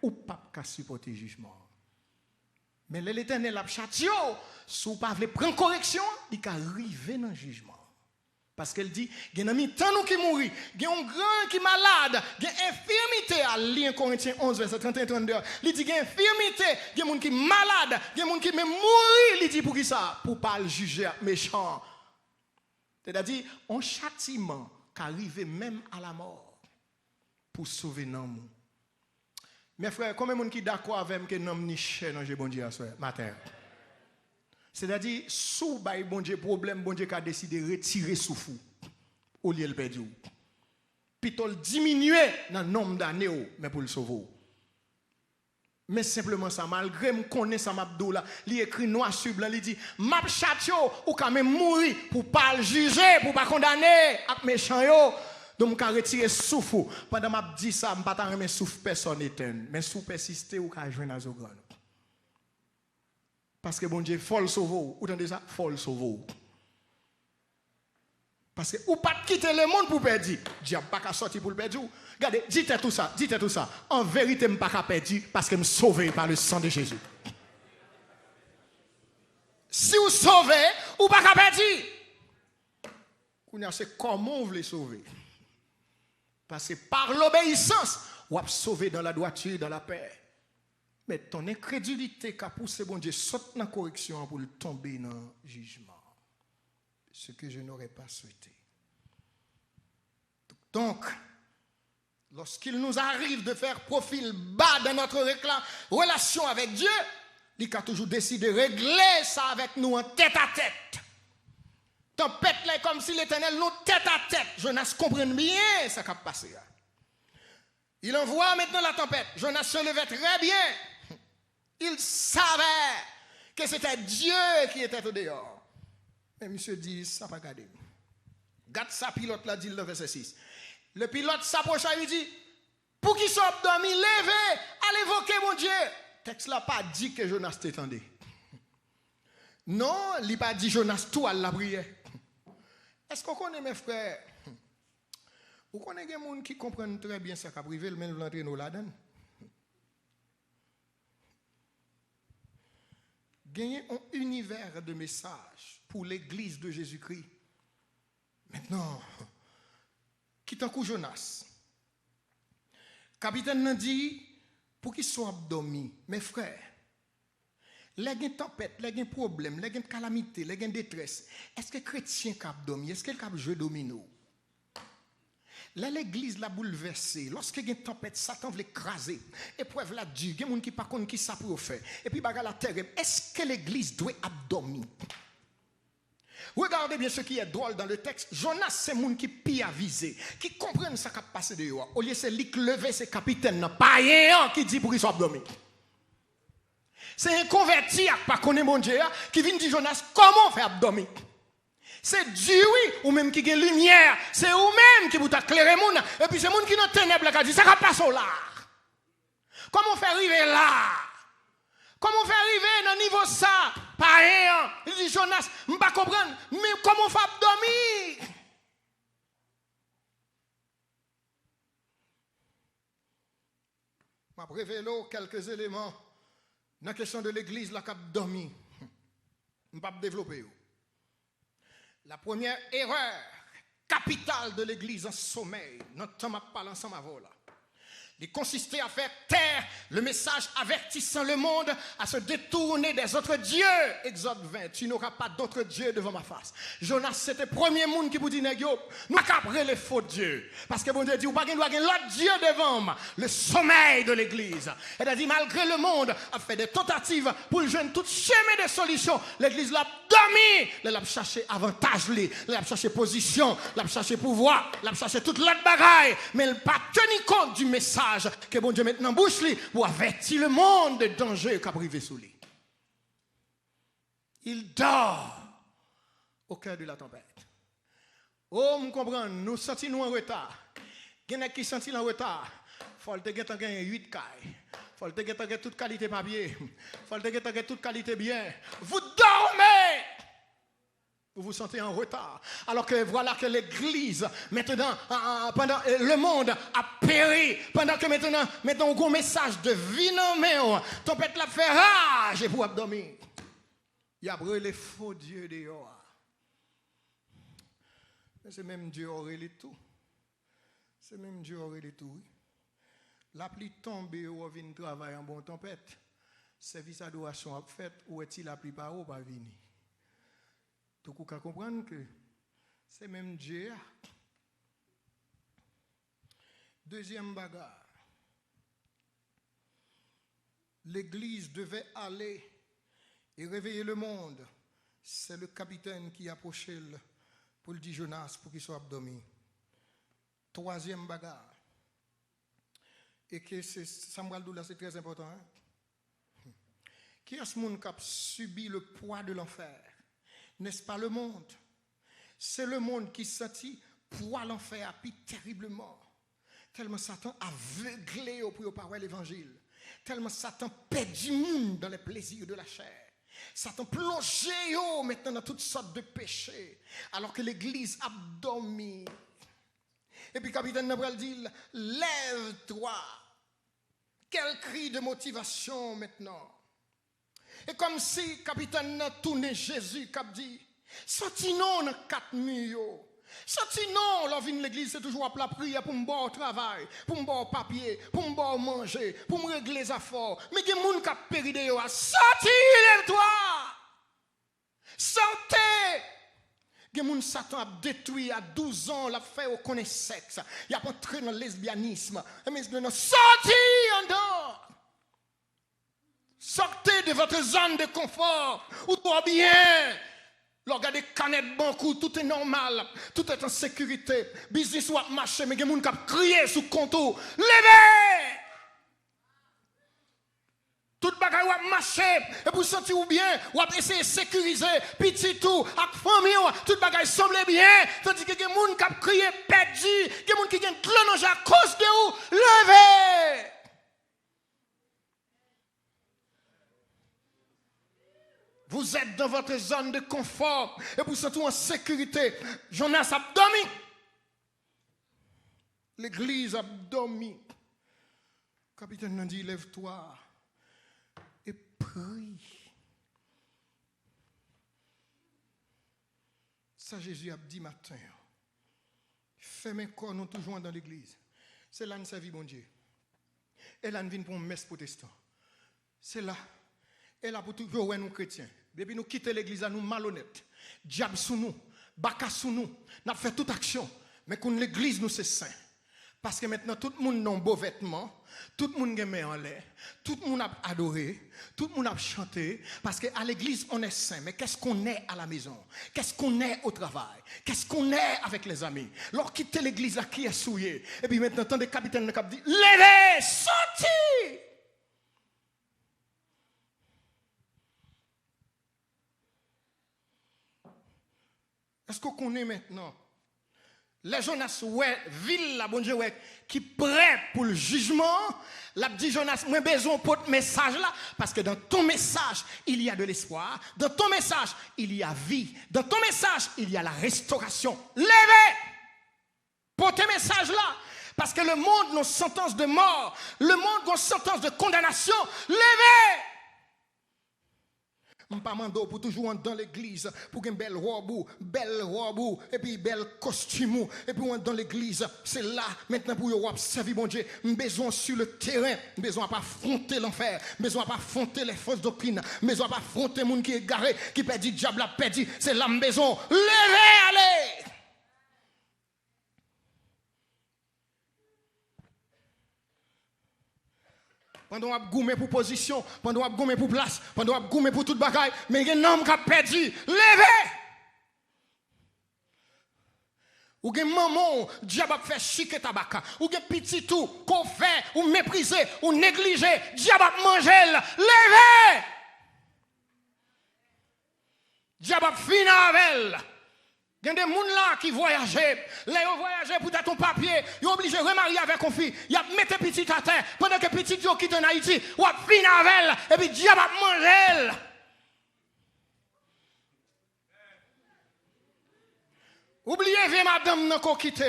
ou pas qu'à supporter jugement. Mais l'Éternel a châtié, si vous ne pouvez pas prendre correction, il peut arriver dans le jugement. Parce qu'elle dit, il y a un temps qui mourit, il y a un grand qui est malade, il y a une infirmité, à lire Corinthiens 11, verset 31 et 32. Il dit, il y a une infirmité, il y a un qui est malade, il y a un qui est mourir. Il dit, pour qui ça? Pour ne pas le juger méchant. C'est-à-dire, un châtiment qui arrive même à la mort pour sauver l'homme. Mes frères, combien de gens qui sont d'accord avec moi que l'homme n'est cher dans le bon Dieu à ce matin? C'est-à-dire, sous le bon Dieu problème, bon Dieu a décidé de retirer sous fou au lieu de le perdre. Plutôt le diminuer dans le nombre d'années, mais pour le sauver. Mais simplement ça, malgré me connaître ça, Mabdoula, il écrit noir sur blanc, il dit, m'a chatio, ou quand même mourir pour pas le juger, pour pas condamner, avec méchant yo. Donc, je retirer souffle. Pendant que je dis ça, je ne vais pas remettre souffle personne éteint. Mais si vous persistez, vous pouvez jouer dans le grand. Parce que bon Dieu, faut le sauver. Vous entendez ça? Faut le sauver. Parce que vous ne pouvez pas quitter le monde pour perdre. Dieu n'a pas sortir pour le perdre. Regardez, dites tout ça. En vérité, je ne peux pas perdre parce que je suis sauvé par le sang de Jésus. Si vous sauvez, vous ne pouvez pas perdre. C'est comment vous voulez sauver. Parce que par l'obéissance, vous avez sauvé dans la droiture, dans la paix. Mais ton incrédulité qui a poussé bon Dieu saute dans la correction pour le tomber dans le jugement. Ce que je n'aurais pas souhaité. Donc, lorsqu'il nous arrive de faire profil bas dans notre relation avec Dieu, il a toujours décidé de régler ça avec nous en tête à tête. Tempête là comme si l'Éternel nous tête à tête. Jonas comprend bien ce qui a passé. Il envoie maintenant la tempête. Jonas se levait très bien. Il savait que c'était Dieu qui était au dehors. Mais monsieur dit, ça pas garder. Garde sa pilote là, dit le verset 6. Le pilote s'approcha et lui dit, Pour qu'ils soient dormi, levez, allez invoquer mon Dieu. Le texte là pas dit que Jonas t'étendait. Non, il n'a pas dit Jonas tout à la prière. Est-ce qu'on connaît mes frères? Vous connaissez des gens qui comprennent très bien ça qu'a privé, mais nous l'entraînons là-dedans. Gagner un univers de messages pour l'église de Jésus-Christ. Maintenant, qui t'en coup Jonas? Capitaine n'a dit, pour qu'il soit abdomi, mes frères, les gens tempête, les gens problème, les gens calamité, les gens détresse, est-ce que chrétien qui abdomi, est-ce qu'il a joué domino? Là, l'église l'a bouleversée. Lorsque il y a une tempête, Satan veut l'écraser. Épreuve la dure. Il y a des gens qui ne savent pas qui ça peut faire. Et puis, bagarre la terre. Est-ce que l'église doit abdominer? Regardez bien ce qui est drôle dans le texte. Jonas, c'est un qui pire avisé, qui comprennent ce qui a passé de dehors. Au lieu de se lever, c'est capitaine, pas un qui dit pour qu'il soit abdominé. C'est un converti à pas connaître mon Dieu qui vient dire Jonas, comment faire abdominer? C'est Dieu, oui, ou même qui a lumière. C'est vous-même qui vous éclairez moun. Et puis c'est moun qui n'a ténèbres qui dit ça va passer là. Comment faire arriver là? Comment faire arriver dans le niveau ça? Pas rien. Il dit Jonas, je ne comprends pas. Mais comment faire dormir? Je vais révéler quelques éléments dans la question de l'église qui a dormi. Je ne vais pas développer. La première erreur capitale de l'église en sommeil, notre temps m'a parlé ensemble avant là. Il consistait à faire taire le message avertissant le monde à se détourner des autres dieux. Exode 20, tu n'auras pas d'autres dieux devant ma face. Jonas, c'était le premier monde qui vous dit, nous cabrons les faux dieux. Parce que bon Dieu dit, vous n'avez pas l'autre Dieu devant moi. Le sommeil de l'église. Elle a dit, malgré le monde a fait des tentatives pour joindre tout chemin de solutions, l'église l'a dormi. Elle a cherché avantage, elle a cherché position, elle a cherché pouvoir, elle a cherché toute l'autre bagaille. Mais elle n'a pas tenu compte du message que bon Dieu maintenant bouche lui pour avertir le monde des dangers qu'a privé sous lui. Il dort au cœur de la tempête. Oh, vous comprenez, nous sentons nous en retard. Il y en a qui sentent en retard. Il faut que tu aies 8 cailles. Il faut que tu aies toute qualité papier. Il faut que tu aies toute qualité bien. Vous dormez. Vous vous sentez en retard. Alors que voilà que l'église, maintenant, pendant le monde a péri. Pendant que maintenant on a un message de vie dans main. Tempête la fait rage et vous abdomen. Il y a brûlé les faux dieux dehors. Mais c'est même Dieu aurait les tout. C'est même Dieu aurait les tout. La pluie tombe et on vient travailler en bonne tempête. Service adoration a fait ou est-il la pluie par où pas venir? Tout le monde comprendre que c'est même Dieu. Deuxième bagarre. L'église devait aller et réveiller le monde. C'est le capitaine qui approchait pour le dire Jonas pour qu'il soit abdominé. Troisième bagarre. Et que c'est Samuel Doula, c'est très important. Hein? Qui est ce monde qui a subi le poids de l'enfer? N'est-ce pas le monde? C'est le monde qui sentit poids l'enfer puis terriblement. Tellement Satan aveuglé aux paroles de l'évangile. Tellement Satan perd du monde dans les plaisirs de la chair. Satan plongé maintenant dans toutes sortes de péchés. Alors que l'église a dormi. Et puis capitaine Nabral dit, lève-toi. Quel cri de motivation maintenant. Et comme si capitaine a tourné Jésus qui a dit, sorti-nous dans 4 murs. Sorti-nous, là, vient l'église, c'est toujours à la prière pour me boire au travail, pour me boire au papier, pour me boire manger, pour me régler les affaires. Mais il y a des gens qui ont péri de eux. Sorti, lève-toi. Sortez. Il y a des gens qui Satan a détruit à 12 ans, l'a fait au connaît sexe. Il a entré dans le lesbianisme. Sorti en dehors. Sortez de votre zone de confort. Ou toi bien. Regardez canettes banque, tout est normal. Tout est en sécurité. Business ou marché, mais il y a des gens qui crient sous le compte. Levez! Tout bagaille ou marcher, et pour sentir ou bien, ou essayer de sécuriser, petit tout, avec famille, tout bagage semble bien, tandis que il y a des gens qui ont crié perdu, il y a des gens qui ont clonogé à cause de vous, levez! Vous êtes dans votre zone de confort et vous sentez en sécurité. Jonas a dormi. L'église a dormi. Le capitaine a dit, lève-toi et prie. Ça, Jésus a dit matin. Fais mes corps, nous toujours dans l'église. C'est là que nous servons, bon Dieu. Et là, nous venons pour une messe protestante. C'est là. Et là, pour toujours, ouais, nous chrétiens. Depuis nous quitter l'église, nous malhonnêtes. Diable sous nous, baka sous nous. Nous avons fait toute action. Mais quand l'église, nous, c'est saint. Parce que maintenant, tout le monde a un beau vêtement. Tout le monde a mis en l'air. Tout le monde a adoré. Tout le monde a chanté. Parce qu'à l'église, on est saint. Mais qu'est-ce qu'on est à la maison? Qu'est-ce qu'on est au travail? Qu'est-ce qu'on est avec les amis? Alors, quitter l'église, là, qui est souillé. Et puis maintenant, tant des capitaines de cap dit, levez, sortez! Est-ce qu'on connaît maintenant les Jonas, ouais, ville, la bon Dieu, ouais, qui prêt pour le jugement? La dit Jonas, moi besoin pour ce message là, parce que dans ton message, il y a de l'espoir. Dans ton message, il y a vie. Dans ton message, il y a la restauration. Levez pour tes messages là, parce que le monde nous sentence de mort, le monde nous sentence de condamnation. Levez! Je ne pas mando pour toujours entrer dans l'église, pour une belle robe, et puis belle costume, et puis dans l'église, c'est là, maintenant pour vous servir mon Dieu, besoin sur le terrain, besoin pas affronter l'enfer, besoin pas affronter les fausses doctrines, besoin pas affronter les gens qui est égaré, qui perd du diable, a perdu, c'est là besoin, levez, allez! Pendant qu'on a goumé pour position, pendant qu'on a goumé pour place, pendant qu'on a goumé pour toute bagaille, mais il y a un homme qui a perdu. Levez! Ou gen maman, diable a fait chiquer tabaka. Ou gen petit tout, qu'on fait, ou mépriser, ou négliger, diable a mangé. Levez! Diable a fini avec. Il y a des gens là qui voyagent. Là, ils voyagent pour ton papier. Ils sont obligés de remarier avec une fille. Ils mettent petit à terre. Pendant que petit quitte en Haïti, ils finissent avec elle. Et puis, diable a mangé. Oubliez vie madame non qu'on quitte.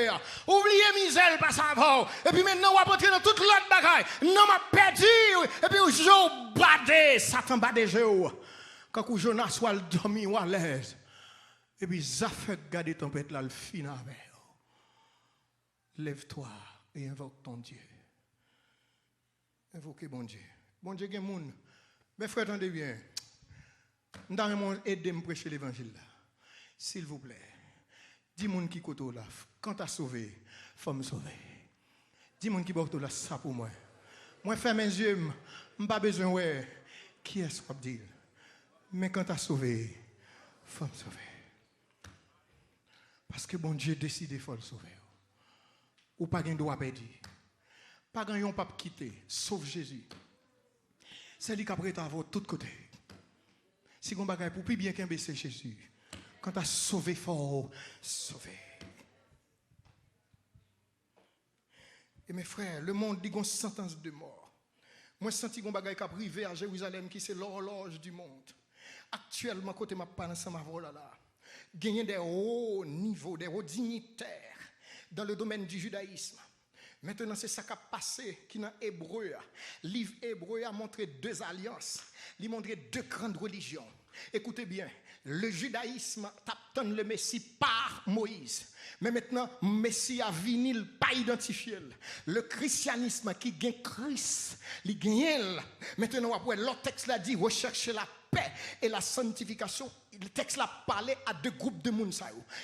Oubliez misère pas savoir. Et puis maintenant, on va entrer dans toute l'autre bagaille. Non, m'a perdu. Et puis, je badé. Satan badé jeu. Quand Jonas soit dormi ou à l'aise. Et puis, ça fait garder ton pète là, le fin avec. Lève-toi et invoque ton Dieu. Invoquez bon Dieu. Bon Dieu, il y a des gens. Mes frères, attendez bien. Nous allons aider à prêcher l'évangile là. S'il vous plaît. Dis-moi qui côté là. Quand tu as sauvé, il faut me sauver. Dis-moi qui côté là, ça pour moi. Moi, ferme mes yeux, je n'ai pas besoin de qui est-ce qu'on dire. Mais quand tu as sauvé, il faut me sauver. Parce que bon Dieu décide de le sauver. Ou pas de droit perdu. Pas de pape quitter, sauf Jésus. C'est lui qui a prêté à votre tout côté. Si on bagaille pour plus bien qu'un baisser Jésus. Quand tu as sauvé, il faut sauver. Et mes frères, le monde dit qu'on sentence de mort. Moi, je sens qu'on bagaille qui a privé à Jérusalem, qui c'est l'horloge du monde. Actuellement, côté ma parole, ça m'a volé là. Gagner des hauts niveaux, des hauts dignitaires dans le domaine du judaïsme. Maintenant, c'est ça qui a passé, qui dans Hébreu. Livre Hébreu a montré deux alliances. Il a montré deux grandes religions. Écoutez bien, le judaïsme t'attend le Messie par Moïse. Mais maintenant, Messie a vinyle pas identifié. Le christianisme qui gagne Christ, il gagne. Maintenant, après, l'autre texte l'a dit, recherchez la paix et la sanctification. Le texte l'a parlé à deux groupes de monde.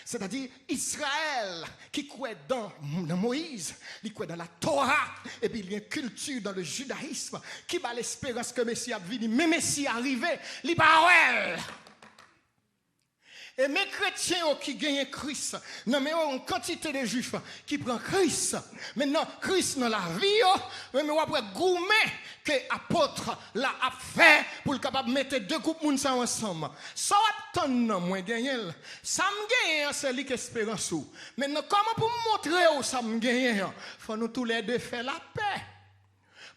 C'est-à-dire Israël qui croit dans Moïse, qui croit dans la Torah, et puis il y a une culture dans le judaïsme qui a l'espérance que Messie a venu. Mais Messie est arrivé, il parle. Et mes chrétiens qui gagnent Christ, non mais une quantité de juifs qui prennent Christ. Maintenant, Christ dans la vie, mais après gourmet que l'apôtre l'a fait pour le capable de mettre deux groupes de gens ensemble. Ça attend moi gagner. Ça me gagne, c'est l'espérance. Maintenant, comment pour montrer où ça me gagne? Il faut nous tous les deux faire la paix.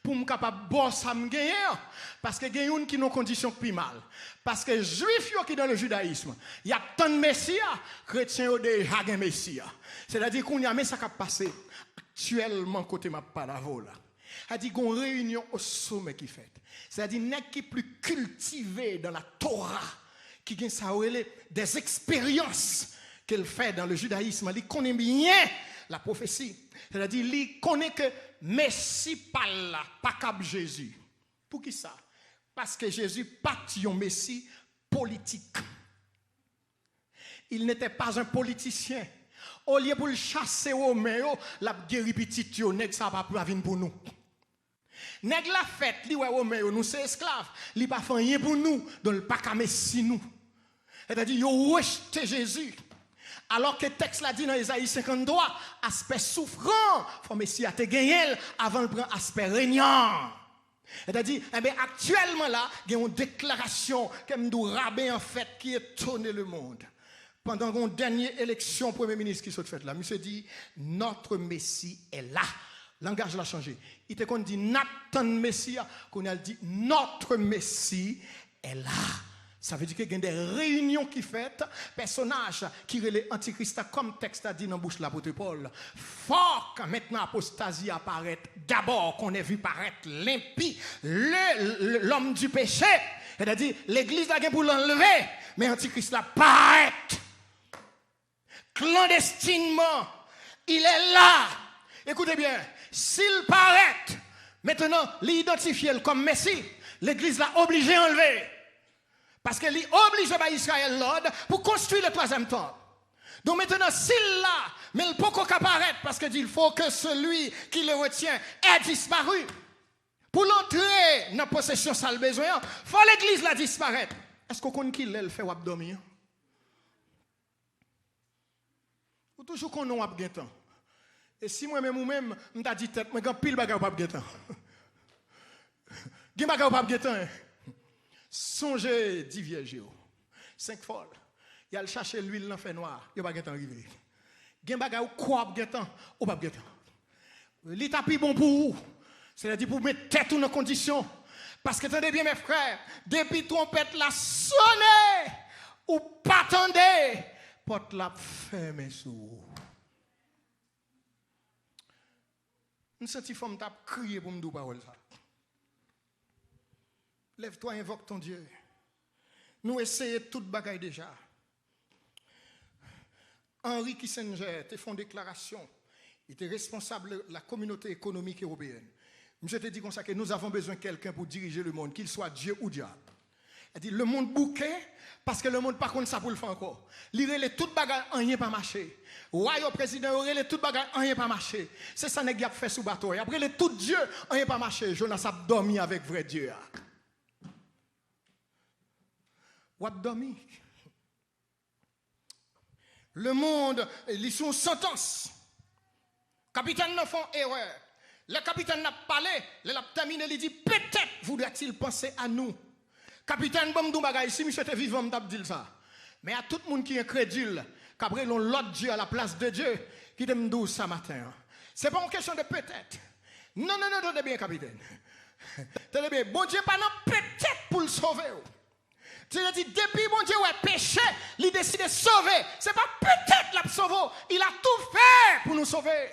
Pour me capable de ça me gagne. Parce que il y a une qui ont conditions plus mal. Parce que les juifs qui dans le judaïsme, il y a tant de messias, chrétiens ont déjà un messia. C'est-à-dire qu'on y a mais ça qui a passé actuellement côté ma parole. C'est-à-dire qu'on réunion au sommet qui fait. C'est-à-dire nèg qui plus cultivé dans la Torah, qui gagne ça des expériences qu'elle fait dans le judaïsme, il connaît bien la prophétie. C'est-à-dire il connaît que Messie pas là, pas cap Jésus. Pour qui ça? Parce que Jésus pas un Messie politique. Il n'était pas un politicien. Au lieu pour le chasser au Roméo, la guéri petit yo, nèg ça pas venir pour nous. Nèg la fête, li ouais Roméo, nous c'est esclaves, li pas fait rien pour nous, donc le pas ka Messie nous. C'est-à-dire yo rejeté Jésus. Alors que le texte l'a dit dans Isaïe 53, aspect souffrant, faut Messie a te gagné avant de prendre aspect régnant. C'est-à-dire, actuellement là, il y a une déclaration comme du rabbin en fait qui étonne le monde. Pendant une dernière élection, Premier ministre qui s'est fait là, monsieur dit, notre Messie est là. Le langage l'a changé. Il était qu'on dit Nathan Messie, qu'on a dit notre Messie est là. Ça veut dire qu'il y a des réunions qui font, personnages qui relèvent l'Antichrist, comme texte a dit dans la bouche de l'apôtre Paul. Faut que maintenant l'apostasie apparaît. D'abord qu'on ait vu paraître l'impie, l'homme du péché. C'est-à-dire, l'église a pour l'enlever, mais l'Antichrist l'a paraît. Clandestinement, il est là. Écoutez bien, s'il paraît, maintenant, l'identifier comme Messie, l'église l'a obligé à enlever. Parce qu'elle est obligée par Israël l'ordre pour construire le troisième temple. Donc maintenant, s'il l'a, mais il peut pas apparaître parce qu'il faut que celui qui le retient ait disparu. Pour l'entrer dans la possession, ça le besoin, il faut que l'église la disparaître. Est-ce qu'on connaît qui le fait ou abdomen? Ou toujours qu'on a un temps. Et si moi-même ou même, je m'ai dit tête, je vais pile bagage ou pas de temps. Je bagage ou pas de temps. Songez 10 vierges, 5 folles. Il a cherché l'huile dans le fait noir, il n'y a pas de temps arrivé. Il y a des quoi de temps ou pas de temps. L'état plus bon pour vous. C'est-à-dire pour mettre tête dans condition. Parce que attendez bien mes frères, depuis trompette la sonné ou pas attendez, porte la fermée sur vous. Nous sentons femme t'a crier pour me dire parole ça. Lève-toi, invoque ton Dieu. Nous essayons toute bagaille déjà. Henri Kissinger te fait une déclaration. Il était responsable de la communauté économique européenne. Je te dis comme ça que nous avons besoin de quelqu'un pour diriger le monde, qu'il soit Dieu ou diable. Il dit le monde bouquet, parce que le monde par contre ça pour le faire encore. Il relève toute bagaille, rien pas marché. Royaume président, il relève toute bagaille, rien pas marché. C'est ça qu'il a fait sous bateau. Après, il tout Dieu, rien pas marché. Jonas a dormi avec vrai Dieu. Ou a dormi. Le monde, ils sont sentence. Capitaine ne font erreur. Le capitaine n'a pas parlé, le a terminé, il dit peut-être voudrait-il penser à nous. Capitaine Bamdou Bagay, si monsieur était vivant, je dire ça. Mais à tout le monde qui est incrédule, qu'après l'autre Dieu à la place de Dieu, qui te dit ça matin. Ce n'est pas une question de peut-être. Non, tenez bien, capitaine. Tenez bien, bon Dieu, pas non, peut-être pour le sauver. C'est-à-dire, depuis mon Dieu a péché, il décide de sauver. Ce n'est pas peut-être la sauver. Il a tout fait pour nous sauver.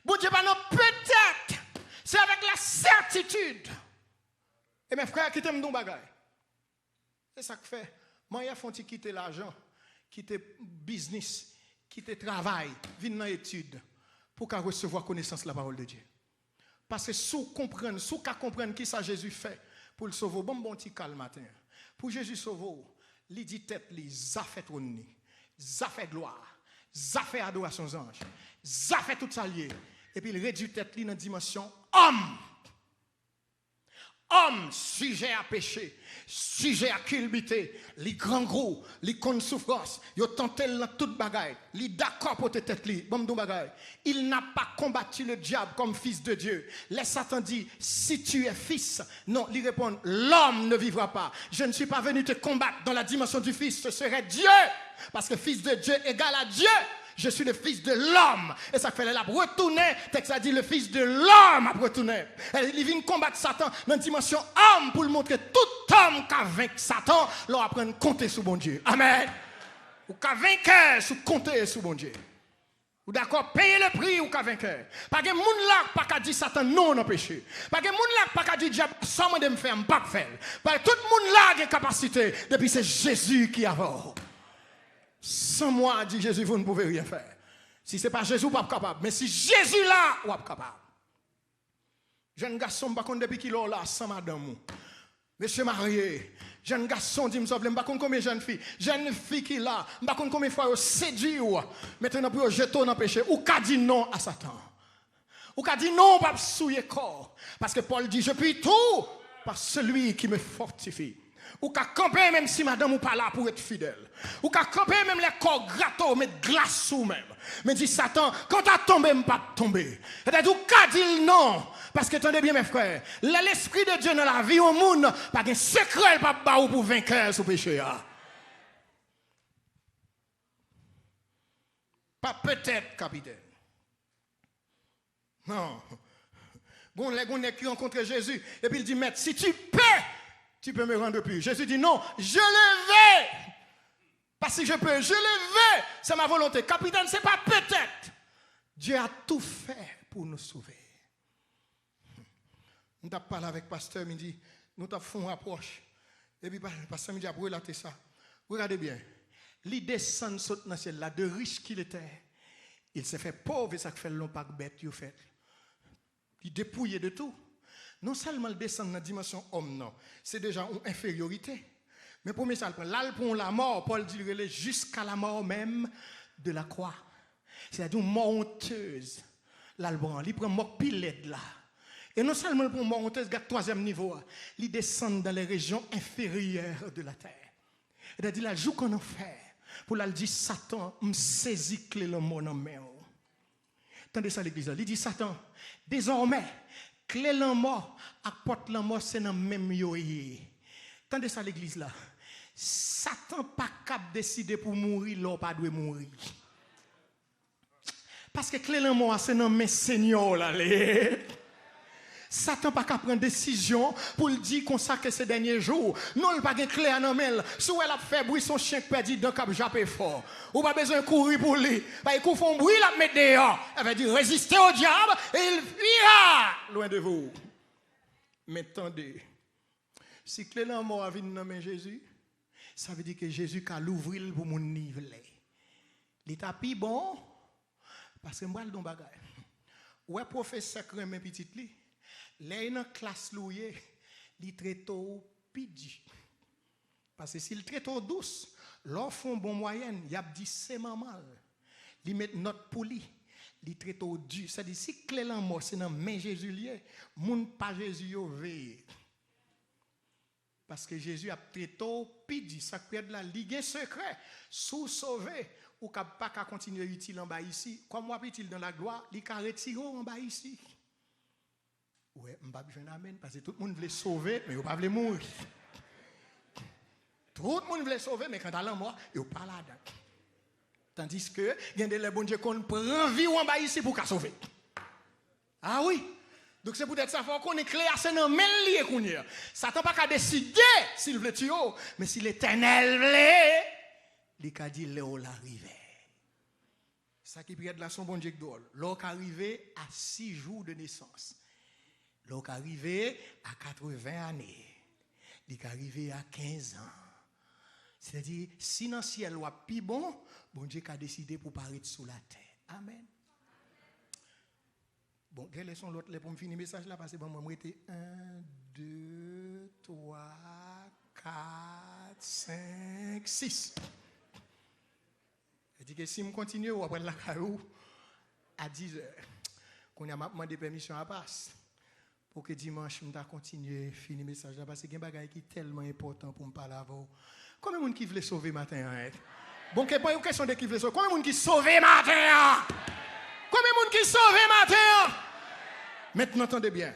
Bon Dieu, pas non, peut-être. C'est avec la certitude. Et mes frères, qui t'aiment dans le bagage. C'est ça que fait. Moi, il faut quitter l'argent, quitter le business, quitter le travail, venir dans l'étude pour qu'à recevoir connaissance de la parole de Dieu. Parce que sous comprendre qui ça Jésus fait pour le sauver, bon petit calme matin. Pour Jésus sauver, il dit tête, il a fait trône, il a fait gloire, il a fait adoration aux anges, il a fait tout ça lié. Et puis il réduit tête dans la dimension homme. Homme, sujet à péché, sujet à culbité, les grands gros, les comptes souffrance, ils tenté dans toute bagaille, les d'accord pour te tête li, bon bagaille. Il n'a pas combattu le diable comme fils de Dieu. Les Satan dit, si tu es fils, non, il répond, l'homme ne vivra pas. Je ne suis pas venu te combattre dans la dimension du fils, ce serait Dieu, parce que fils de Dieu égale à Dieu. Je suis le fils de l'homme. Et ça fait, elle a retourné. Texte a dit, le fils de l'homme a retourné. Il vient combattre Satan dans une dimension homme pour lui montrer tout homme qui a vaincu Satan, leur apprendre à compter sur bon Dieu. Amen. Ou qui a vaincu, sur compter sur bon Dieu. Ou d'accord, payer le prix ou qui a vaincu. Pas que moun là pas qu'à dire Satan non non péché. Pas que moun là pas qu'à dire diable sans moi de me faire, pas faire. Pas tout le monde là a une capacité. Depuis c'est Jésus qui a avant. Sans moi, dit Jésus, vous ne pouvez rien faire. Si ce n'est pas Jésus, vous n'êtes pas capable. Mais si Jésus là, vous êtes capable. Jeune garçon, je ne sais pas depuis qu'il est là, sans madame. Monsieur marié, jeune garçon, dit, je ne sais pas combien de jeunes filles. Jeune fille qui est là, je ne sais pas combien de fois vous séduit. Maintenant, pour jeter dans le péché. Ou qu'a dit non à Satan. Ou qu'a dit non, pas souiller corps. Parce que Paul dit, je puis tout par celui qui me fortifie. Ou qu'à camper même si madame ou pas là pour être fidèle. Ou qu'à camper même les corps gâteaux, mettre glace sous même. Mais dit Satan, quand t'as tombé, m'pas tomber. C'est-à-dire, ou qu'à dire non. Parce que attendez bien mes frères, l'esprit de Dieu dans la vie au monde, pas un secret pas pour vaincre ce péché. Pas peut-être, capitaine. Non. Bon, les gens qui ont rencontré Jésus, et puis il dit, maître, si tu peux, tu peux me rendre plus. Jésus dit non, je le vais. Pas si je peux, je le vais. C'est ma volonté. Capitaine, ce n'est pas peut-être. Dieu a tout fait pour nous sauver. Nous avons parlé avec le pasteur, il dit, nous avons fait une approche. Et puis le pasteur me dit, relatez ça. Regardez bien. Il descend dans le ciel là, de riche qu'il était. Il s'est fait pauvre et ça fait long pas bête, il fait. Il dépouillé de tout. Non seulement le descendre dans la dimension homme, non, c'est déjà une infériorité. Mais pour mes salpes, là, pour la mort, Paul dit jusqu'à la mort même de la croix. C'est-à-dire une mort honteuse. Là, il prend mort pilette là. Et non seulement pour une mort honteuse, il troisième niveau, il descend dans les régions inférieures de la terre. C'est-à-dire, la joue qu'on en fait, pour la dire Satan, me saisit clé le mot en main. Attendez ça l'église, il dit Satan, désormais, clé la mort, apporte la mort, c'est dans le même yoye. Tendez ça l'église là. Satan pas capable de décider pour mourir, l'on pas doit mourir. Parce que clé la mort, c'est dans le même Seigneur là. Satan pas capable prendre décision pour le dire qu'on ça que ces derniers jours. Non, il pas de clé à nommer. Si elle a fait bruit, son chien perdu dans cap jappé fort. Ou pas besoin de courir pour lui. Parce qu'il fait un bruit, la mettre dehors. Elle va dire résistez au diable et il fuira loin de vous. Mais attendez, si clé la mort a vu nommer Jésus, ça veut dire que Jésus a l'ouvrir pour mon niveler. L'état plus bon, parce que moi, le don bagay. Ouais, professeur crème petit li. Les dans classe loué, li traite pidi. Parce que s'il traite douce, l'on font bon moyenne, y a dit c'est mal. Li met note pour lui, li traite dur. C'est-à-dire si clé la mort c'est dans main Jésus lié, moun pas Jésus yo veille. Parce que Jésus a traité pidi, ça peut être la ligue secret, sous sauvé ou pas qu'à continuer utile en bas ici, comme moi utile dans la gloire, li ka retirer en bas ici. Ouais, je ne vais pas amen parce que tout le monde veut sauver, mais il ne veut pas mourir. Tout le monde veut sauver, mais quand il est mort, il ne veut pas là-dedans. Tandis que, il y a des bons dieux qu'on prend vie en bas ici pour qu'à sauver. Ah oui? Donc c'est peut-être ça, il faut qu'on est clair, c'est dans le même lieu qu'on est. Satan n'a pas décider s'il veut tuer, mais si l'Éternel veut, il a dit Léo l'arrivée. Ça qui prie de la son bon Dieu d'or. L'homme arrivé à 6 jours de naissance. L'homme arrivé à 80 années. L'homme arrivé à 15 ans. C'est-à-dire, si dans le ciel est plus bon, bon Dieu a décidé pour paraître sous la terre. Amen. Bon, quels sont l'autre pour me finir le message là? Parce que bon, moi, j'étais 1, 2, 3, 4, 5, 6. Je dis que si je continue, on va prendre la carou à 10 heures. Qu'on a demandé permission à passe. pour que dimanche, je continue à finir le message là, parce que c'est un bagage qui est tellement important pour me parler avant. Combien de gens qui veulent sauver matin? Bon, c'est pas une question de qui veut sauver. Combien de gens qui sauver matin? Combien de gens qui sauver matin? Maintenant, entendez bien.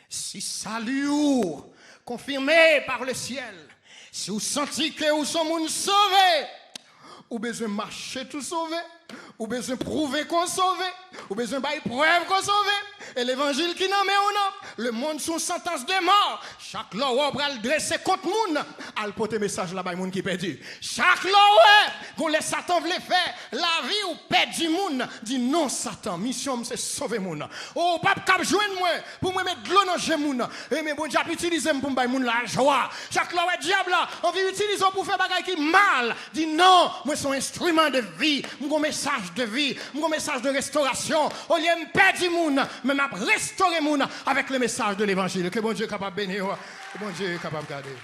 Si salut confirmé par le ciel, si vous sentez que vous sommes monde sauvé, ou besoin marcher tout sauvé, ou besoin prouver qu'on sauvé, ou besoin bailler preuve qu'on sauvé. Et l'évangile qui n'en met ou non, le monde sous sentence de mort. Chaque loi va le dresser contre moun, al porter message là-bas moun qui perdu. Chaque loi qu'on les Satan veut faire, la vie ou perdu moun, dit non Satan, mission c'est sauver moun. Oh pape cap joindre moi pour moi mettre de l'eau dans chez moun. Et mais bon Dieu utiliser pour bailler moun la joie. Chaque loi diable là, on veut utiliser pour faire bagaille qui mal. Dit non, moi son instrument de vie, mon message de vie, mon message de restauration. Au lieu de perdre moun, mais m'a restaurer moun avec le message de l'évangile. Que bon Dieu est capable de bénir, que bon Dieu est capable de garder.